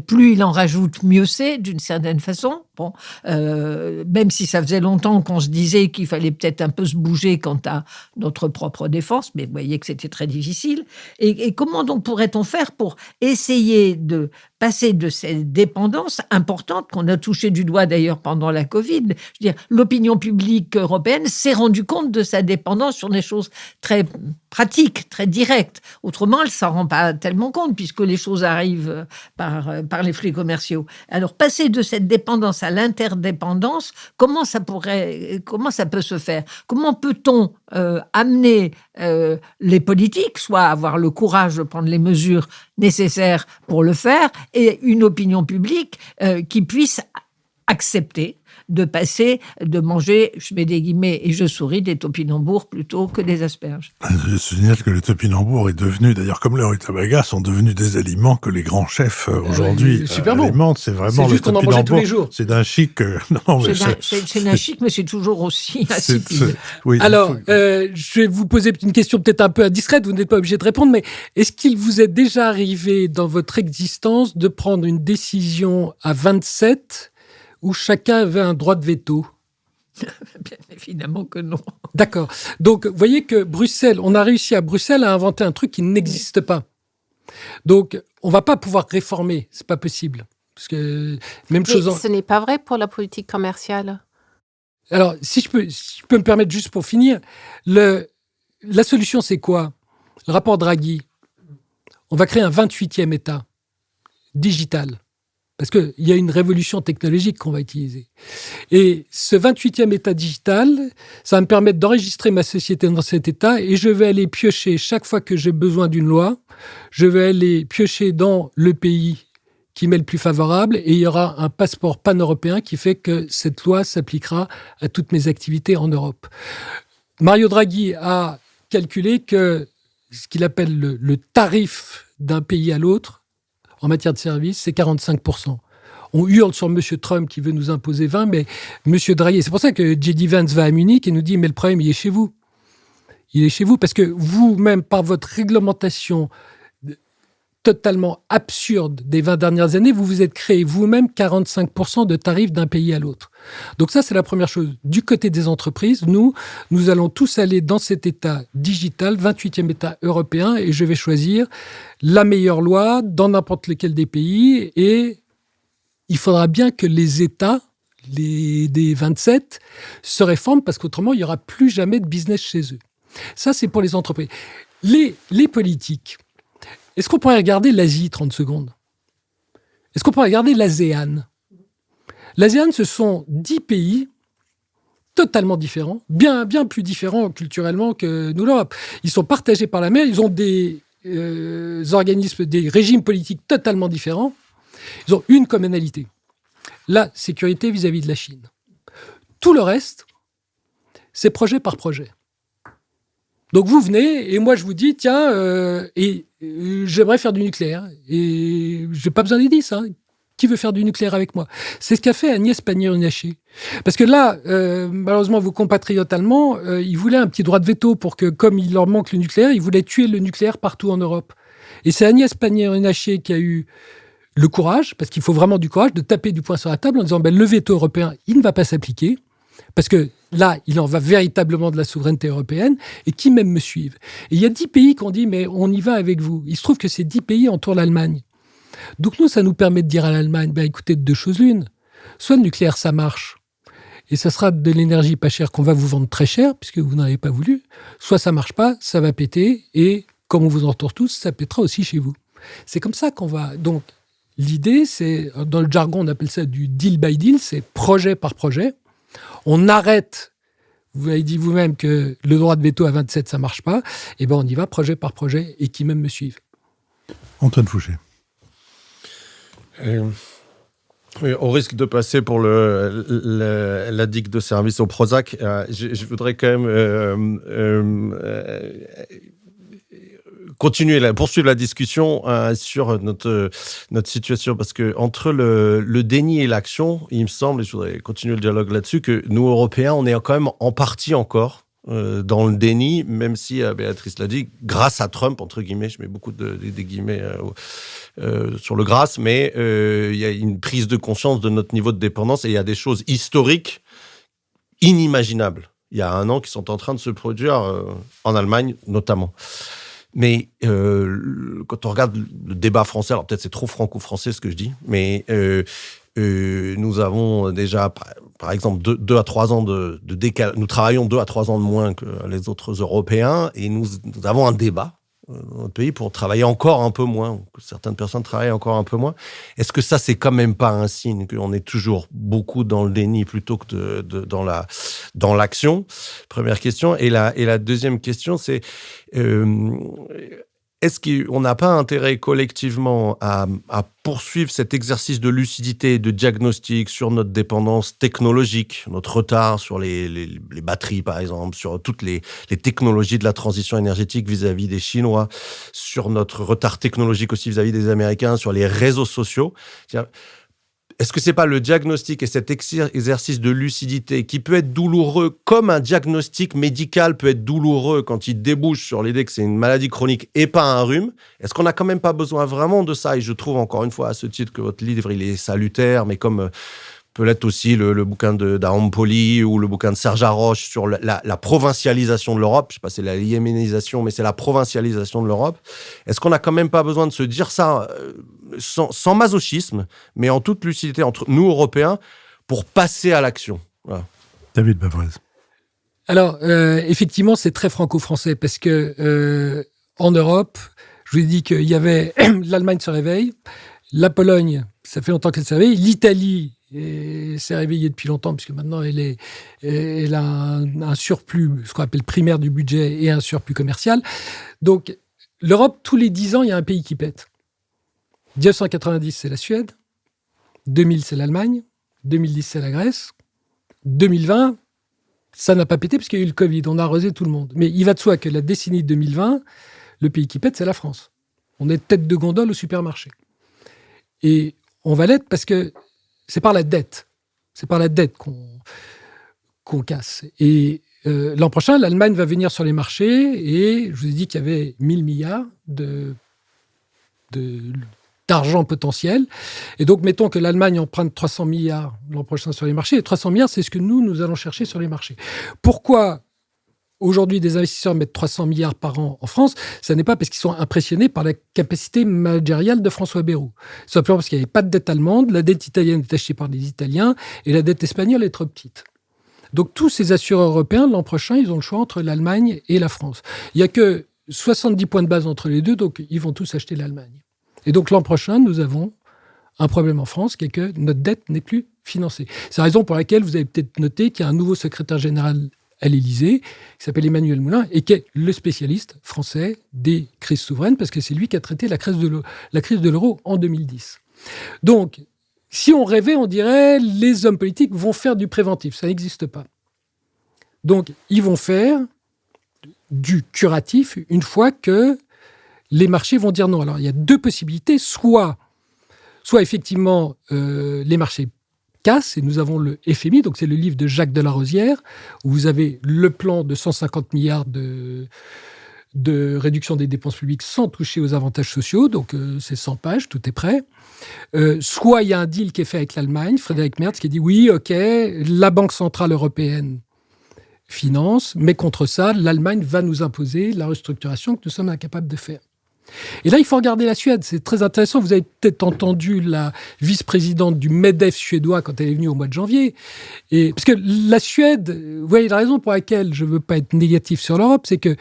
plus il en rajoute, mieux c'est, d'une certaine façon. Bon, même si ça faisait longtemps qu'on se disait qu'il fallait peut-être un peu se bouger quant à notre propre défense, mais vous voyez que c'était très difficile. Et comment donc pourrait-on faire pour essayer de passer de cette dépendance importante qu'on a touchée du doigt d'ailleurs pendant la Covid? Je veux dire, l'opinion publique européenne s'est rendue compte de sa dépendance sur des choses très pratiques, très directes. Autrement, elle ne s'en rend pas tellement compte puisque les choses arrivent par les flux commerciaux. Alors, passer de cette dépendance à l'interdépendance, comment ça peut se faire? Comment peut-on amener les politiques, soit avoir le courage de prendre les mesures nécessaires pour le faire, et une opinion publique qui puisse accepter de manger, je mets des guillemets et je souris, des topinambours plutôt que des asperges. Je signale que le topinambour est devenu, d'ailleurs comme le rutabaga, sont devenus des aliments que les grands chefs aujourd'hui alimentent. C'est vraiment juste qu'on en mangeait tous les jours. C'est d'un chic... C'est d'un chic, mais c'est toujours aussi insipide. Oui, alors, je vais vous poser une question peut-être un peu indiscrète, vous n'êtes pas obligé de répondre, mais est-ce qu'il vous est déjà arrivé dans votre existence de prendre une décision à 27 où chacun avait un droit de veto? Bien évidemment que non. D'accord. Donc, vous voyez que Bruxelles, on a réussi à Bruxelles à inventer un truc qui n'existe pas. Donc, on ne va pas pouvoir réformer, c'est pas possible. Parce que même chose. Ce n'est pas vrai pour la politique commerciale. Alors, si je peux me permettre juste pour finir, la solution c'est quoi? Le rapport Draghi. On va créer un 28e État digital. Parce qu'il y a une révolution technologique qu'on va utiliser. Et ce 28e État digital, ça va me permettre d'enregistrer ma société dans cet État et je vais aller piocher chaque fois que j'ai besoin d'une loi, je vais aller piocher dans le pays qui m'est le plus favorable et il y aura un passeport pan-européen qui fait que cette loi s'appliquera à toutes mes activités en Europe. Mario Draghi a calculé que ce qu'il appelle le tarif d'un pays à l'autre, en matière de services, c'est 45%. On hurle sur M. Trump qui veut nous imposer 20%, mais M. Draghi, c'est pour ça que J.D. Vance va à Munich et nous dit « mais le problème, il est chez vous ». Il est chez vous parce que vous-même, par votre réglementation totalement absurde des 20 dernières années, vous vous êtes créé vous-même 45% de tarifs d'un pays à l'autre. Donc ça, c'est la première chose. Du côté des entreprises, nous allons tous aller dans cet État digital, 28e État européen, et je vais choisir la meilleure loi dans n'importe lequel des pays. Et il faudra bien que les États, des 27, se réforment parce qu'autrement, il n'y aura plus jamais de business chez eux. Ça, c'est pour les entreprises. Les politiques. Est-ce qu'on pourrait regarder l'Asie 30 secondes? Est-ce qu'on pourrait regarder l'ASEAN? L'ASEAN, ce sont 10 pays totalement différents, bien plus différents culturellement que nous, l'Europe. Ils sont partagés par la mer, ils ont des organismes, des régimes politiques totalement différents. Ils ont une communalité, la sécurité vis-à-vis de la Chine. Tout le reste, c'est projet par projet. Donc vous venez et moi je vous dis tiens j'aimerais faire du nucléaire et j'ai pas besoin des 10 hein. Qui veut faire du nucléaire avec moi? C'est ce qu'a fait Agnès Pannier-Runacher. Parce que là malheureusement vos compatriotes allemands ils voulaient un petit droit de veto pour que comme il leur manque le nucléaire ils voulaient tuer le nucléaire partout en Europe. Et c'est Agnès Pannier-Runacher qui a eu le courage, parce qu'il faut vraiment du courage, de taper du poing sur la table en disant le veto européen il ne va pas s'appliquer. Parce que là, il en va véritablement de la souveraineté européenne et qui même me suivent. Et il y a 10 pays qui ont dit, mais on y va avec vous. Il se trouve que ces 10 pays entourent l'Allemagne. Donc nous, ça nous permet de dire à l'Allemagne, écoutez, de deux choses l'une. Soit le nucléaire, ça marche, et ça sera de l'énergie pas chère qu'on va vous vendre très cher, puisque vous n'en avez pas voulu. Soit ça marche pas, ça va péter, et comme on vous entoure tous, ça pètera aussi chez vous. C'est comme ça qu'on va... Donc, l'idée, c'est, dans le jargon, on appelle ça du deal by deal, c'est projet par projet. On arrête, vous avez dit vous-même que le droit de veto à 27, ça ne marche pas. Et bien, on y va projet par projet et qui même me suivent. Antoine Fouché. Au risque de passer pour la digue de service au Prozac, je voudrais quand même poursuivre la discussion sur notre situation, parce que entre le déni et l'action, il me semble, et je voudrais continuer le dialogue là-dessus, que nous, Européens, on est quand même en partie encore dans le déni, même si, Béatrice l'a dit, grâce à Trump, entre guillemets, je mets beaucoup des guillemets sur le grâce, mais il y a une prise de conscience de notre niveau de dépendance et il y a des choses historiques inimaginables, il y a 1 an, qui sont en train de se produire en Allemagne, notamment. Mais quand on regarde le débat français, alors peut-être c'est trop franco-français ce que je dis, mais nous avons déjà, par exemple, 2 à 3 ans de décalage. Nous travaillons 2 à 3 ans de moins que les autres Européens et nous avons un débat dans notre pays pour travailler encore un peu moins, que certaines personnes travaillent encore un peu moins. Est-ce que ça, c'est quand même pas un signe qu'on est toujours beaucoup dans le déni plutôt que dans l'action? Première question. Et la deuxième question, c'est est-ce qu'on n'a pas intérêt collectivement à poursuivre cet exercice de lucidité et de diagnostic sur notre dépendance technologique, notre retard sur les batteries, par exemple, sur toutes les technologies de la transition énergétique vis-à-vis des Chinois, sur notre retard technologique aussi vis-à-vis des Américains, sur les réseaux sociaux? Est-ce que c'est pas le diagnostic et cet exercice de lucidité qui peut être douloureux, comme un diagnostic médical peut être douloureux quand il débouche sur l'idée que c'est une maladie chronique et pas un rhume? Est-ce qu'on n'a quand même pas besoin vraiment de ça? Et je trouve encore une fois à ce titre que votre livre, il est salutaire, mais comme peut l'être aussi le bouquin d'Aaron Poli ou le bouquin de Serge Haroche sur la provincialisation de l'Europe. Je sais pas, c'est la yéménisation, mais c'est la provincialisation de l'Europe. Est-ce qu'on n'a quand même pas besoin de se dire ça sans masochisme, mais en toute lucidité entre nous, Européens, pour passer à l'action? Voilà. David Bavrez. Alors, effectivement, c'est très franco-français parce que en Europe, je vous ai dit qu'il y avait l'Allemagne se réveille, la Pologne, ça fait longtemps qu'elle se réveille, l'Italie s'est réveillée depuis longtemps puisque maintenant elle a un surplus, ce qu'on appelle primaire du budget et un surplus commercial. Donc, l'Europe, tous les 10 ans, il y a un pays qui pète. 1990, c'est la Suède. 2000, c'est l'Allemagne. 2010, c'est la Grèce. 2020, ça n'a pas pété parce qu'il y a eu le Covid. On a arrosé tout le monde. Mais il va de soi que la décennie 2020, le pays qui pète, c'est la France. On est tête de gondole au supermarché. Et on va l'être parce que c'est par la dette. C'est par la dette qu'on casse. Et l'an prochain, l'Allemagne va venir sur les marchés et je vous ai dit qu'il y avait 1000 milliards d'argent potentiel. Et donc, mettons que l'Allemagne emprunte 300 milliards l'an prochain sur les marchés. Et 300 milliards, c'est ce que nous allons chercher sur les marchés. Pourquoi aujourd'hui des investisseurs mettent 300 milliards par an en France? Ce n'est pas parce qu'ils sont impressionnés par la capacité managériale de François Bayrou. Simplement parce qu'il n'y avait pas de dette allemande, la dette italienne est achetée par les Italiens et la dette espagnole est trop petite. Donc tous ces assureurs européens, l'an prochain, ils ont le choix entre l'Allemagne et la France. Il n'y a que 70 points de base entre les deux, donc ils vont tous acheter l'Allemagne. Et donc l'an prochain, nous avons un problème en France qui est que notre dette n'est plus financée. C'est la raison pour laquelle vous avez peut-être noté qu'il y a un nouveau secrétaire général à l'Élysée, qui s'appelle Emmanuel Moulin, et qui est le spécialiste français des crises souveraines, parce que c'est lui qui a traité la crise de l'euro en 2010. Donc, si on rêvait, on dirait les hommes politiques vont faire du préventif. Ça n'existe pas. Donc, ils vont faire du curatif une fois que les marchés vont dire non. Alors, il y a deux possibilités. Soit effectivement, les marchés cassent, et nous avons le FMI, donc c'est le livre de Jacques Delarosière, où vous avez le plan de 150 milliards de réduction des dépenses publiques sans toucher aux avantages sociaux, donc c'est 100 pages, tout est prêt. Soit il y a un deal qui est fait avec l'Allemagne, Frédéric Merz qui dit oui, ok, la Banque Centrale Européenne finance, mais contre ça, l'Allemagne va nous imposer la restructuration que nous sommes incapables de faire. Et là, il faut regarder la Suède. C'est très intéressant. Vous avez peut-être entendu la vice-présidente du MEDEF suédois quand elle est venue au mois de janvier. Et, parce que la Suède, vous voyez, la raison pour laquelle je ne veux pas être négatif sur l'Europe, c'est que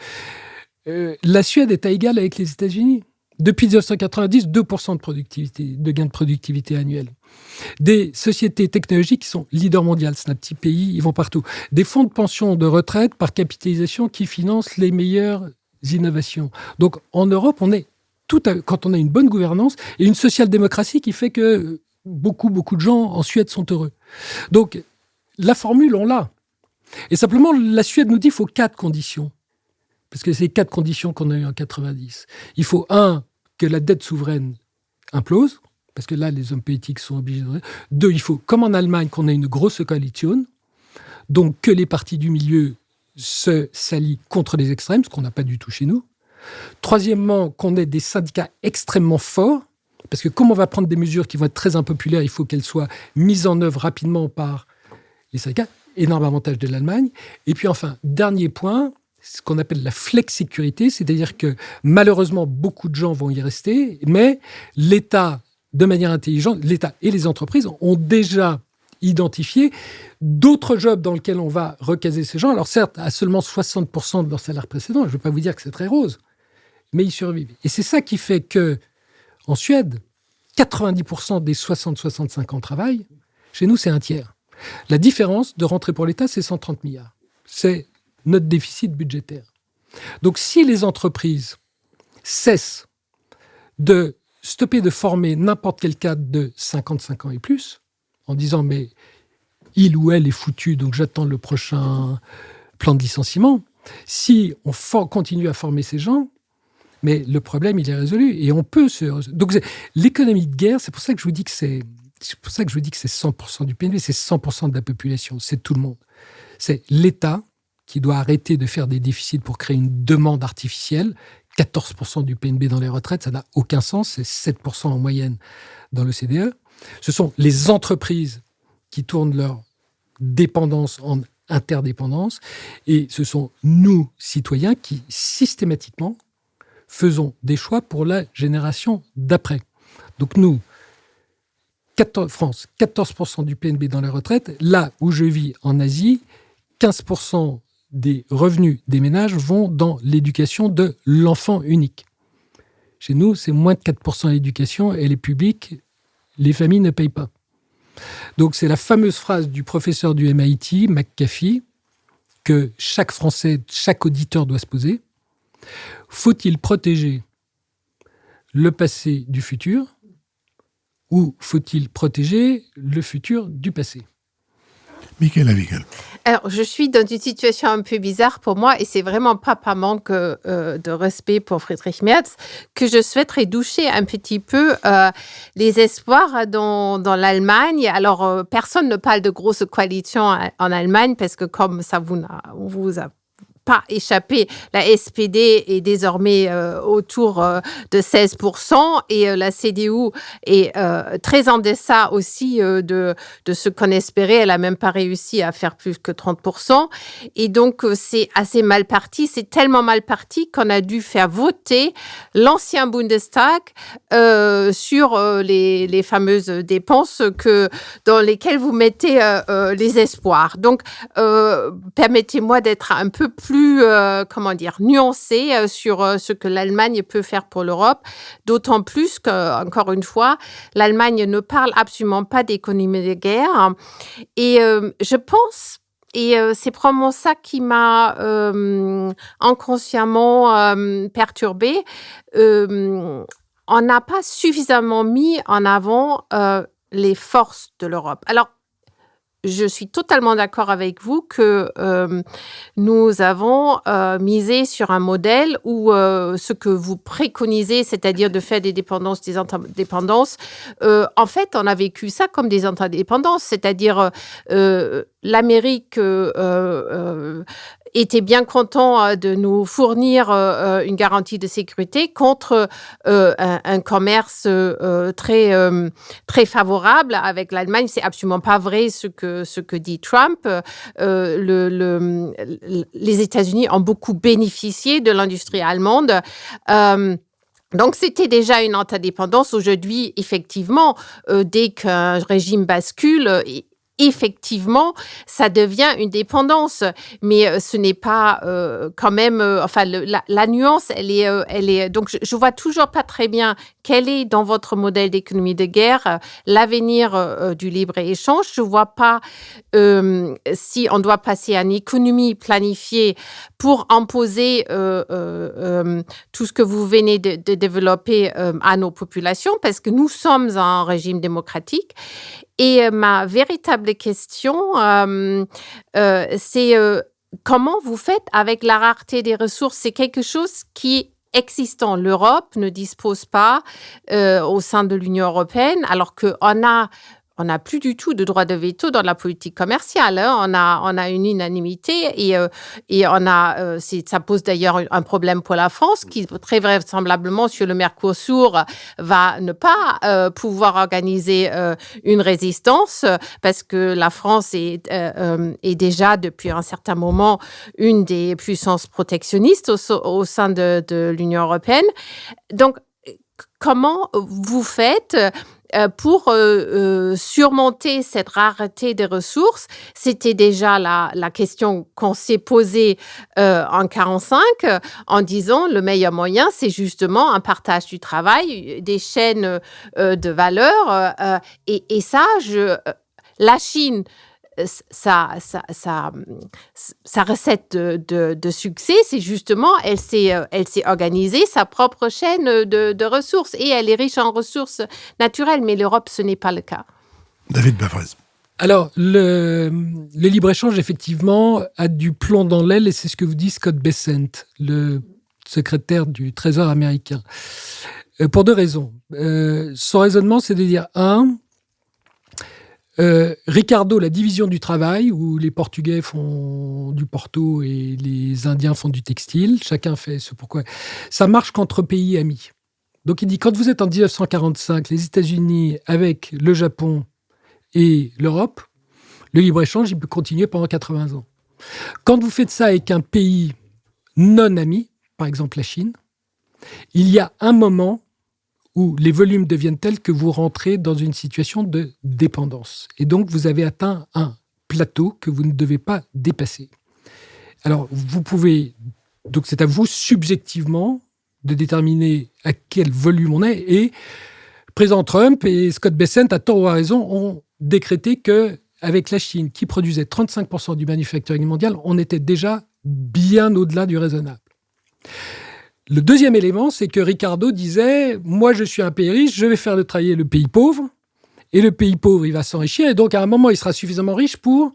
la Suède est à égal avec les États-Unis. Depuis 1990, 2% de gains de productivité annuelle. Des sociétés technologiques qui sont leaders mondiaux. C'est un petit pays, ils vont partout. Des fonds de pension de retraite par capitalisation qui financent les meilleures innovations. Donc, en Europe, on est quand on a une bonne gouvernance et une social-démocratie qui fait que beaucoup de gens en Suède sont heureux. Donc, la formule, on l'a. Et simplement, la Suède nous dit qu'il faut 4 conditions. Parce que c'est 4 conditions qu'on a eues en 90. Il faut, 1, que la dette souveraine implose, parce que là, les hommes politiques sont obligés de... 2, il faut, comme en Allemagne, qu'on ait une grosse coalition, donc que les partis du milieu se s'allient contre les extrêmes, ce qu'on n'a pas du tout chez nous. Troisièmement, qu'on ait des syndicats extrêmement forts, parce que comme on va prendre des mesures qui vont être très impopulaires, il faut qu'elles soient mises en œuvre rapidement par les syndicats. Énorme avantage de l'Allemagne. Et puis enfin, dernier point, ce qu'on appelle la flex-sécurité, c'est-à-dire que malheureusement, beaucoup de gens vont y rester, mais l'État, de manière intelligente, l'État et les entreprises ont déjà identifié d'autres jobs dans lesquels on va recaser ces gens. Alors certes, à seulement 60% de leur salaire précédent, je ne vais pas vous dire que c'est très rose, mais ils survivent. Et c'est ça qui fait que en Suède, 90% des 60-65 ans travaillent. Chez nous, c'est un tiers. La différence de rentrée pour l'État, c'est 130 milliards. C'est notre déficit budgétaire. Donc, si les entreprises cessent de stopper de former n'importe quel cadre de 55 ans et plus, en disant « mais il ou elle est foutu, donc j'attends le prochain plan de licenciement », si on continue à former ces gens, mais le problème, il est résolu. Et on peut se... Donc, l'économie de guerre, c'est pour ça que je vous dis que c'est 100% du PNB, c'est 100% de la population, c'est tout le monde. C'est l'État qui doit arrêter de faire des déficits pour créer une demande artificielle. 14% du PNB dans les retraites, ça n'a aucun sens, c'est 7% en moyenne dans le CDE. Ce sont les entreprises qui tournent leur dépendance en interdépendance, et ce sont nous, citoyens, qui systématiquement faisons des choix pour la génération d'après. Donc nous, France, 14% du PNB dans les retraites. Là où je vis en Asie, 15% des revenus des ménages vont dans l'éducation de l'enfant unique. Chez nous, c'est moins de 4% l'éducation et les publics, les familles ne payent pas. Donc c'est la fameuse phrase du professeur du MIT, McAfee, que chaque Français, chaque auditeur doit se poser. Faut-il protéger le passé du futur ou faut-il protéger le futur du passé ? Michaela Wiegel. Alors, je suis dans une situation un peu bizarre pour moi, et c'est vraiment pas par manque de respect pour Friedrich Merz que je souhaiterais doucher un petit peu les espoirs dans l'Allemagne. Alors, personne ne parle de grosse coalition en Allemagne parce que comme ça vous a pas échappé, la SPD est désormais autour de 16% et la CDU est très en deçà aussi de ce qu'on espérait. Elle a même pas réussi à faire plus que 30%. Et donc, c'est assez mal parti. C'est tellement mal parti qu'on a dû faire voter l'ancien Bundestag sur les fameuses dépenses dans lesquelles vous mettez les espoirs. Donc, permettez-moi d'être un peu plus nuancé sur ce que l'Allemagne peut faire pour l'Europe, d'autant plus qu'encore une fois, l'Allemagne ne parle absolument pas d'économie de guerre. Et je pense, et c'est probablement ça qui m'a inconsciemment perturbée, on n'a pas suffisamment mis en avant les forces de l'Europe. Alors, je suis totalement d'accord avec vous que nous avons misé sur un modèle où ce que vous préconisez, c'est-à-dire de faire des dépendances, des interdépendances, en fait, on a vécu ça comme des interdépendances, c'est-à-dire l'Amérique était bien content de nous fournir une garantie de sécurité contre un commerce très favorable avec l'Allemagne. C'est absolument pas vrai ce que dit Trump. Les États-Unis ont beaucoup bénéficié de l'industrie allemande. Donc, c'était déjà une interdépendance. Aujourd'hui, effectivement, dès qu'un régime bascule, effectivement, ça devient une dépendance, mais ce n'est pas quand même. La nuance, elle est. Donc, je vois toujours pas très bien quel est dans votre modèle d'économie de guerre l'avenir du libre-échange. Je vois pas si on doit passer à une économie planifiée pour imposer tout ce que vous venez de développer à nos populations, parce que nous sommes un régime démocratique. Et ma véritable question, c'est comment vous faites avec la rareté des ressources ? C'est quelque chose qui est existant. L'Europe ne dispose pas au sein de l'Union européenne, alors qu'on n'a plus du tout de droit de veto dans la politique commerciale. Hein. On a une unanimité et ça pose d'ailleurs un problème pour la France qui, très vraisemblablement, sur le Mercosur, va ne pas pouvoir organiser une résistance parce que la France est déjà, depuis un certain moment, une des puissances protectionnistes au sein de l'Union européenne. Donc, comment vous faites pour surmonter cette rareté des ressources, c'était déjà la question qu'on s'est posée en 1945, en disant le meilleur moyen, c'est justement un partage du travail, des chaînes de valeur. Et ça, la Chine, sa recette de succès, c'est justement, elle s'est organisée sa propre chaîne de ressources et elle est riche en ressources naturelles. Mais l'Europe, ce n'est pas le cas. David Bavrez. Alors, le libre-échange, effectivement, a du plomb dans l'aile et c'est ce que vous dit Scott Bessent, le secrétaire du Trésor américain. Pour deux raisons. Son raisonnement, c'est de dire, Ricardo, la division du travail, où les Portugais font du porto et les Indiens font du textile, chacun fait ce pourquoi. Ça marche qu'entre pays amis. Donc il dit, quand vous êtes en 1945, les États-Unis avec le Japon et l'Europe, le libre-échange, il peut continuer pendant 80 ans. Quand vous faites ça avec un pays non ami, par exemple la Chine, il y a un moment où les volumes deviennent tels que vous rentrez dans une situation de dépendance. Et donc, vous avez atteint un plateau que vous ne devez pas dépasser. Alors, vous pouvez... Donc, c'est à vous, subjectivement, de déterminer à quel volume on est. Et le président Trump et Scott Bessent, à tort ou à raison, ont décrété qu'avec la Chine, qui produisait 35% du manufacturing mondial, on était déjà bien au-delà du raisonnable. Le deuxième élément, c'est que Ricardo disait « Moi, je suis un pays riche, je vais faire travailler le pays pauvre. Et le pays pauvre, il va s'enrichir. Et donc, à un moment, il sera suffisamment riche pour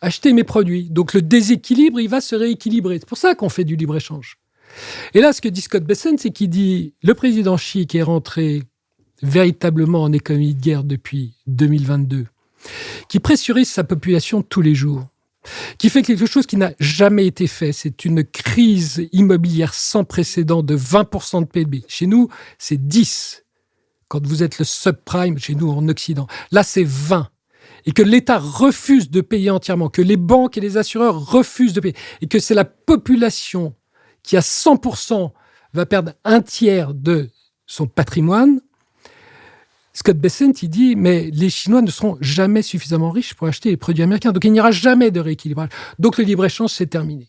acheter mes produits. Donc, le déséquilibre, il va se rééquilibrer. C'est pour ça qu'on fait du libre-échange. » Et là, ce que dit Scott Bessent, c'est qu'il dit « Le président Xi, qui est rentré véritablement en économie de guerre depuis 2022, qui pressurise sa population tous les jours, qui fait quelque chose qui n'a jamais été fait. C'est une crise immobilière sans précédent de 20% de PIB. Chez nous, c'est 10. Quand vous êtes le subprime, chez nous en Occident. Là, c'est 20. Et que l'État refuse de payer entièrement, que les banques et les assureurs refusent de payer, et que c'est la population qui, à 100%, va perdre un tiers de son patrimoine. Scott Bessent, il dit, mais les Chinois ne seront jamais suffisamment riches pour acheter les produits américains. Donc, il n'y aura jamais de rééquilibrage. Donc, le libre-échange, c'est terminé.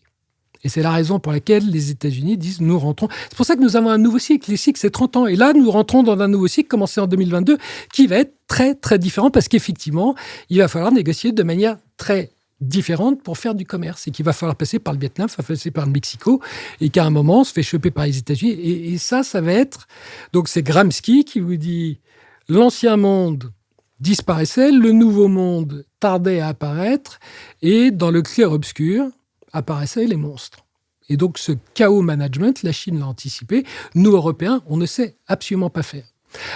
Et c'est la raison pour laquelle les États-Unis disent, nous rentrons. C'est pour ça que nous avons un nouveau cycle. Les cycles, c'est 30 ans. Et là, nous rentrons dans un nouveau cycle, commencé en 2022, qui va être très, très différent parce qu'effectivement, il va falloir négocier de manière très différente pour faire du commerce et qu'il va falloir passer par le Vietnam, il va passer par le Mexico et qu'à un moment, on se fait choper par les États-Unis. Et ça va être... Donc, c'est Gramsci qui vous dit... L'ancien monde disparaissait, le nouveau monde tardait à apparaître, et dans le clair-obscur apparaissaient les monstres. Et donc ce chaos management, la Chine l'a anticipé, nous Européens, on ne sait absolument pas faire.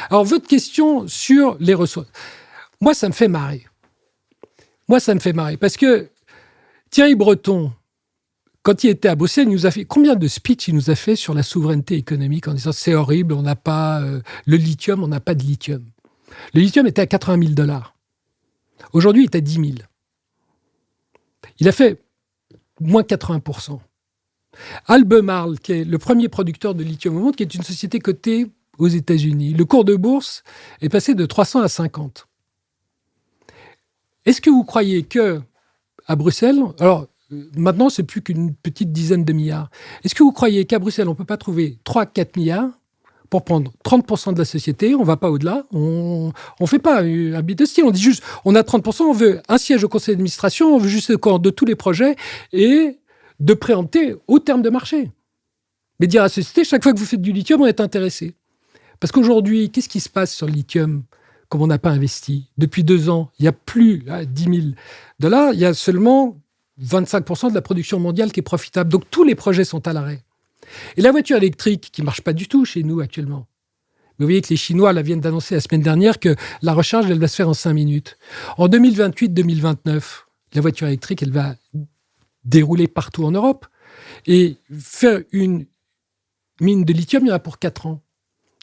Alors votre question sur les ressources, moi ça me fait marrer. Parce que Thierry Breton, quand il était à Bruxelles, il nous a fait combien de speeches il nous a fait sur la souveraineté économique en disant c'est horrible, on n'a pas le lithium, on n'a pas de lithium. Le lithium était à 80 000 $. Aujourd'hui, il est à 10 000. Il a fait moins 80%. Albemarle, qui est le premier producteur de lithium au monde, qui est une société cotée aux États-Unis, le cours de bourse est passé de 300 à 50. Est-ce que vous croyez que à Bruxelles, alors maintenant, c'est plus qu'une petite dizaine de milliards. Est-ce que vous croyez qu'à Bruxelles, on ne peut pas trouver 3-4 milliards pour prendre 30% de la société? On ne va pas au-delà. On ne fait pas un bit de style. On dit juste, on a 30%, on veut un siège au conseil d'administration, on veut juste le corps de tous les projets et de préempter au terme de marché. Mais dire à la société, chaque fois que vous faites du lithium, on est intéressé. Parce qu'aujourd'hui, qu'est-ce qui se passe sur le lithium comme on n'a pas investi? Depuis 2 ans, il n'y a plus 10 000 $, il y a seulement 25% de la production mondiale qui est profitable. Donc, tous les projets sont à l'arrêt. Et la voiture électrique, qui ne marche pas du tout chez nous actuellement. Vous voyez que les Chinois viennent d'annoncer la semaine dernière que la recharge, elle va se faire en 5 minutes. En 2028-2029, la voiture électrique, elle va dérouler partout en Europe. Et faire une mine de lithium, il y en a pour 4 ans.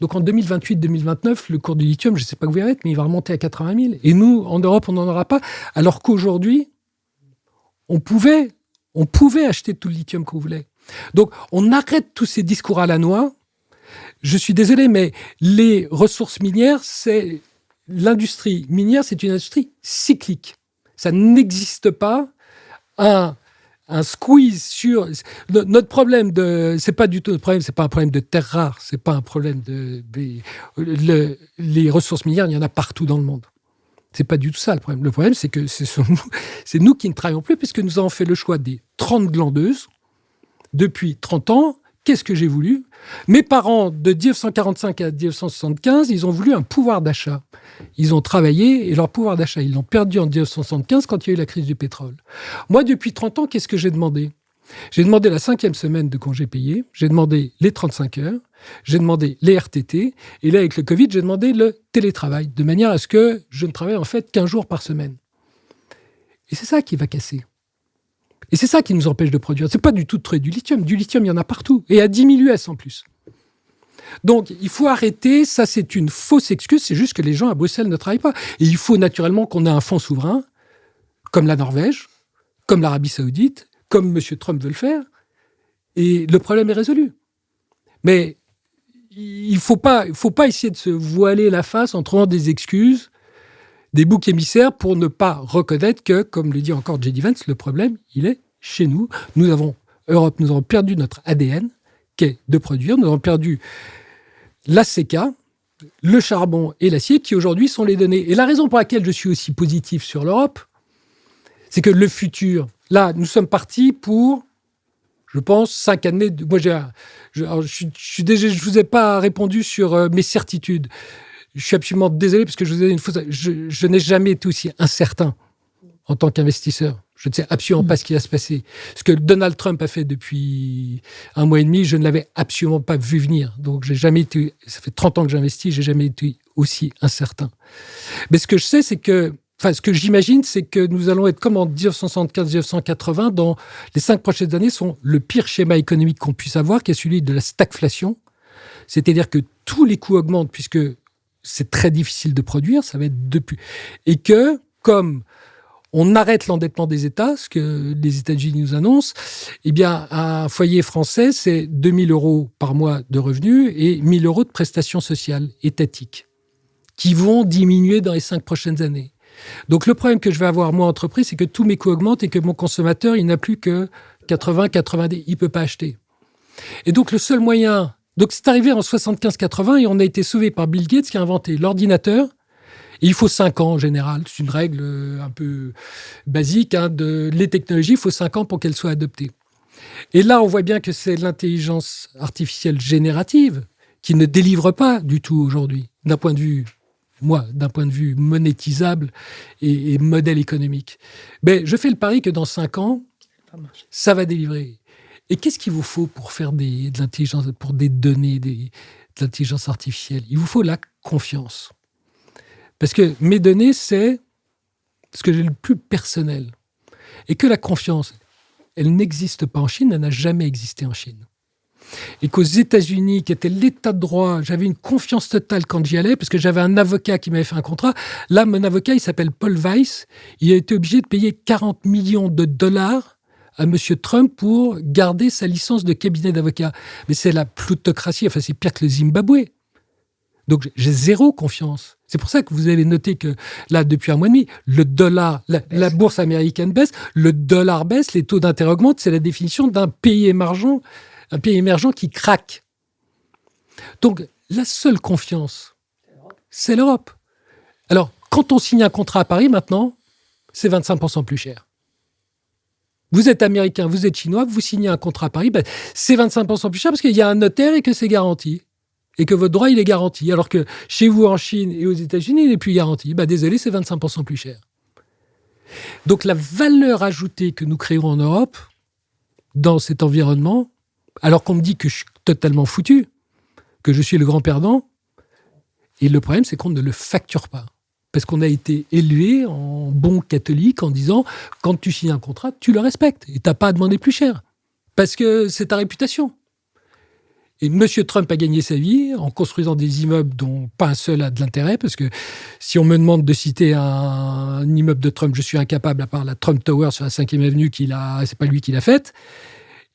Donc, en 2028-2029, le cours du lithium, je ne sais pas où il va être, mais il va remonter à 80 000. Et nous, en Europe, on n'en aura pas. Alors qu'aujourd'hui, on pouvait acheter tout le lithium qu'on voulait. Donc, on arrête tous ces discours à la noix. Je suis désolé, mais les ressources minières, c'est l'industrie minière, c'est une industrie cyclique. Ça n'existe pas un squeeze sur... Notre problème c'est pas du tout notre problème, c'est pas un problème de terres rares, c'est pas un problème les ressources minières, il y en a partout dans le monde. C'est pas du tout ça le problème. Le problème, c'est que c'est nous qui ne travaillons plus puisque nous avons fait le choix des 30 glandeuses depuis 30 ans. Qu'est-ce que j'ai voulu ? Mes parents, de 1945 à 1975, ils ont voulu un pouvoir d'achat. Ils ont travaillé et leur pouvoir d'achat, ils l'ont perdu en 1975 quand il y a eu la crise du pétrole. Moi, depuis 30 ans, qu'est-ce que j'ai demandé ? J'ai demandé la 5e semaine de congé payé, j'ai demandé les 35 heures, j'ai demandé les RTT, et là, avec le Covid, j'ai demandé le télétravail, de manière à ce que je ne travaille en fait qu'1 jour par semaine. Et c'est ça qui va casser. Et c'est ça qui nous empêche de produire. C'est pas du tout de trouver du lithium. Du lithium, il y en a partout. Et à 10 000 US en plus. Donc, il faut arrêter. Ça, c'est une fausse excuse. C'est juste que les gens à Bruxelles ne travaillent pas. Et il faut naturellement qu'on ait un fonds souverain, comme la Norvège, comme l'Arabie Saoudite, comme M. Trump veut le faire. Et le problème est résolu. Mais il faut pas essayer de se voiler la face en trouvant des excuses, des boucs émissaires pour ne pas reconnaître que, comme le dit encore J.D. Vance, le problème, il est chez nous. Europe, nous avons perdu notre ADN, qui est de produire. Nous avons perdu l'ACK, le charbon et l'acier, qui aujourd'hui sont les données. Et la raison pour laquelle je suis aussi positif sur l'Europe, c'est que le futur, là, nous sommes partis pour, je pense, 5 années. Moi, je vous ai pas répondu sur mes certitudes. Je suis absolument désolé parce que je vous ai une fausse. Je n'ai jamais été aussi incertain en tant qu'investisseur. Je ne sais absolument pas ce qui va se passer. Ce que Donald Trump a fait depuis 1 mois et demi, je ne l'avais absolument pas vu venir. Donc, j'ai jamais été. Ça fait 30 ans que j'investis, j'ai jamais été aussi incertain. Mais ce que je sais, c'est que. Enfin, ce que j'imagine, c'est que nous allons être comme en 1975-1980, dans les 5 prochaines années, sont le pire schéma économique qu'on puisse avoir, qui est celui de la stagflation. C'est-à-dire que tous les coûts augmentent, puisque c'est très difficile de produire, ça va être depuis. Et que, comme on arrête l'endettement des États, ce que les États-Unis nous annoncent, eh bien, un foyer français, c'est 2 000 € par mois de revenus et 1 000 € de prestations sociales étatiques qui vont diminuer dans les 5 prochaines années. Donc, le problème que je vais avoir, moi, entreprise, c'est que tous mes coûts augmentent et que mon consommateur, il n'a plus que 80, 90, il ne peut pas acheter. Et donc, le seul moyen... Donc, c'est arrivé en 75-80 et on a été sauvé par Bill Gates qui a inventé l'ordinateur. Et il faut 5 ans en général. C'est une règle un peu basique. Les technologies, il faut 5 ans pour qu'elles soient adoptées. Et là, on voit bien que c'est l'intelligence artificielle générative qui ne délivre pas du tout aujourd'hui, d'un point de vue monétisable et modèle économique. Mais je fais le pari que dans 5 ans, ça va délivrer. Et qu'est-ce qu'il vous faut pour faire de l'intelligence, pour des données, de l'intelligence artificielle ? Il vous faut la confiance. Parce que mes données, c'est ce que j'ai le plus personnel. Et que la confiance, elle n'existe pas en Chine, elle n'a jamais existé en Chine. Et qu'aux États-Unis, qui était l'état de droit, j'avais une confiance totale quand j'y allais, parce que j'avais un avocat qui m'avait fait un contrat. Là, mon avocat, il s'appelle Paul Weiss. Il a été obligé de payer 40 millions de dollars à M. Trump pour garder sa licence de cabinet d'avocat. Mais c'est la plutocratie, enfin c'est pire que le Zimbabwe. Donc j'ai zéro confiance. C'est pour ça que vous avez noté que là, depuis 1 mois et demi, le dollar, la bourse américaine baisse, le dollar baisse, les taux d'intérêt augmentent. C'est la définition d'un pays émergent qui craque. Donc la seule confiance, c'est l'Europe. Alors, quand on signe un contrat à Paris maintenant, c'est 25% plus cher. Vous êtes américain, vous êtes chinois, vous signez un contrat à Paris, c'est 25% plus cher parce qu'il y a un notaire et que c'est garanti. Et que votre droit, il est garanti. Alors que chez vous, en Chine et aux États-Unis, il n'est plus garanti. Désolé, c'est 25% plus cher. Donc la valeur ajoutée que nous créons en Europe, dans cet environnement, alors qu'on me dit que je suis totalement foutu, que je suis le grand perdant, et le problème, c'est qu'on ne le facture pas. Parce qu'on a été élevé en bon catholique en disant « quand tu signes un contrat, tu le respectes et tu n'as pas à demander plus cher. Parce que c'est ta réputation. » Et M. Trump a gagné sa vie en construisant des immeubles dont pas un seul a de l'intérêt, parce que si on me demande de citer un immeuble de Trump, je suis incapable, à part la Trump Tower sur la 5e avenue, c'est pas lui qui l'a faite.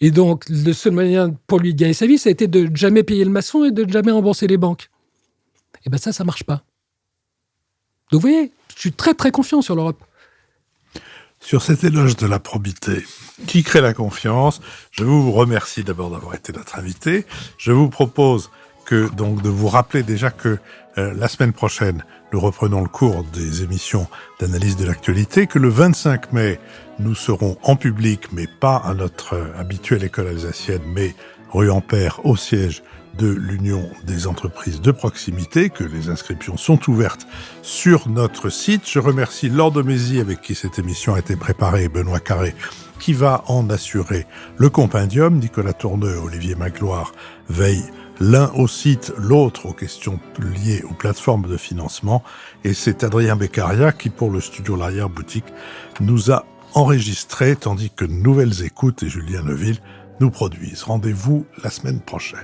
Et donc, le seul moyen pour lui de gagner sa vie, ça a été de jamais payer le maçon et de jamais rembourser les banques. Et ça marche pas. Donc vous voyez, je suis très très confiant sur l'Europe. Sur cet éloge de la probité qui crée la confiance, je vous remercie d'abord d'avoir été notre invité. Je vous propose donc de vous rappeler déjà que la semaine prochaine, nous reprenons le cours des émissions d'analyse de l'actualité, que le 25 mai, nous serons en public, mais pas à notre habituelle école alsacienne, mais rue Ampère, au siège de l'Union des entreprises de proximité, que les inscriptions sont ouvertes sur notre site. Je remercie Laure de Mézy, avec qui cette émission a été préparée, et Benoît Carré, qui va en assurer le compendium. Nicolas Tourneux et Olivier Magloire veillent l'un au site, l'autre aux questions liées aux plateformes de financement. Et c'est Adrien Beccaria qui, pour le studio L'Arrière-Boutique, nous a enregistré, tandis que Nouvelles Écoutes et Julien Neuville nous produisent. Rendez-vous la semaine prochaine.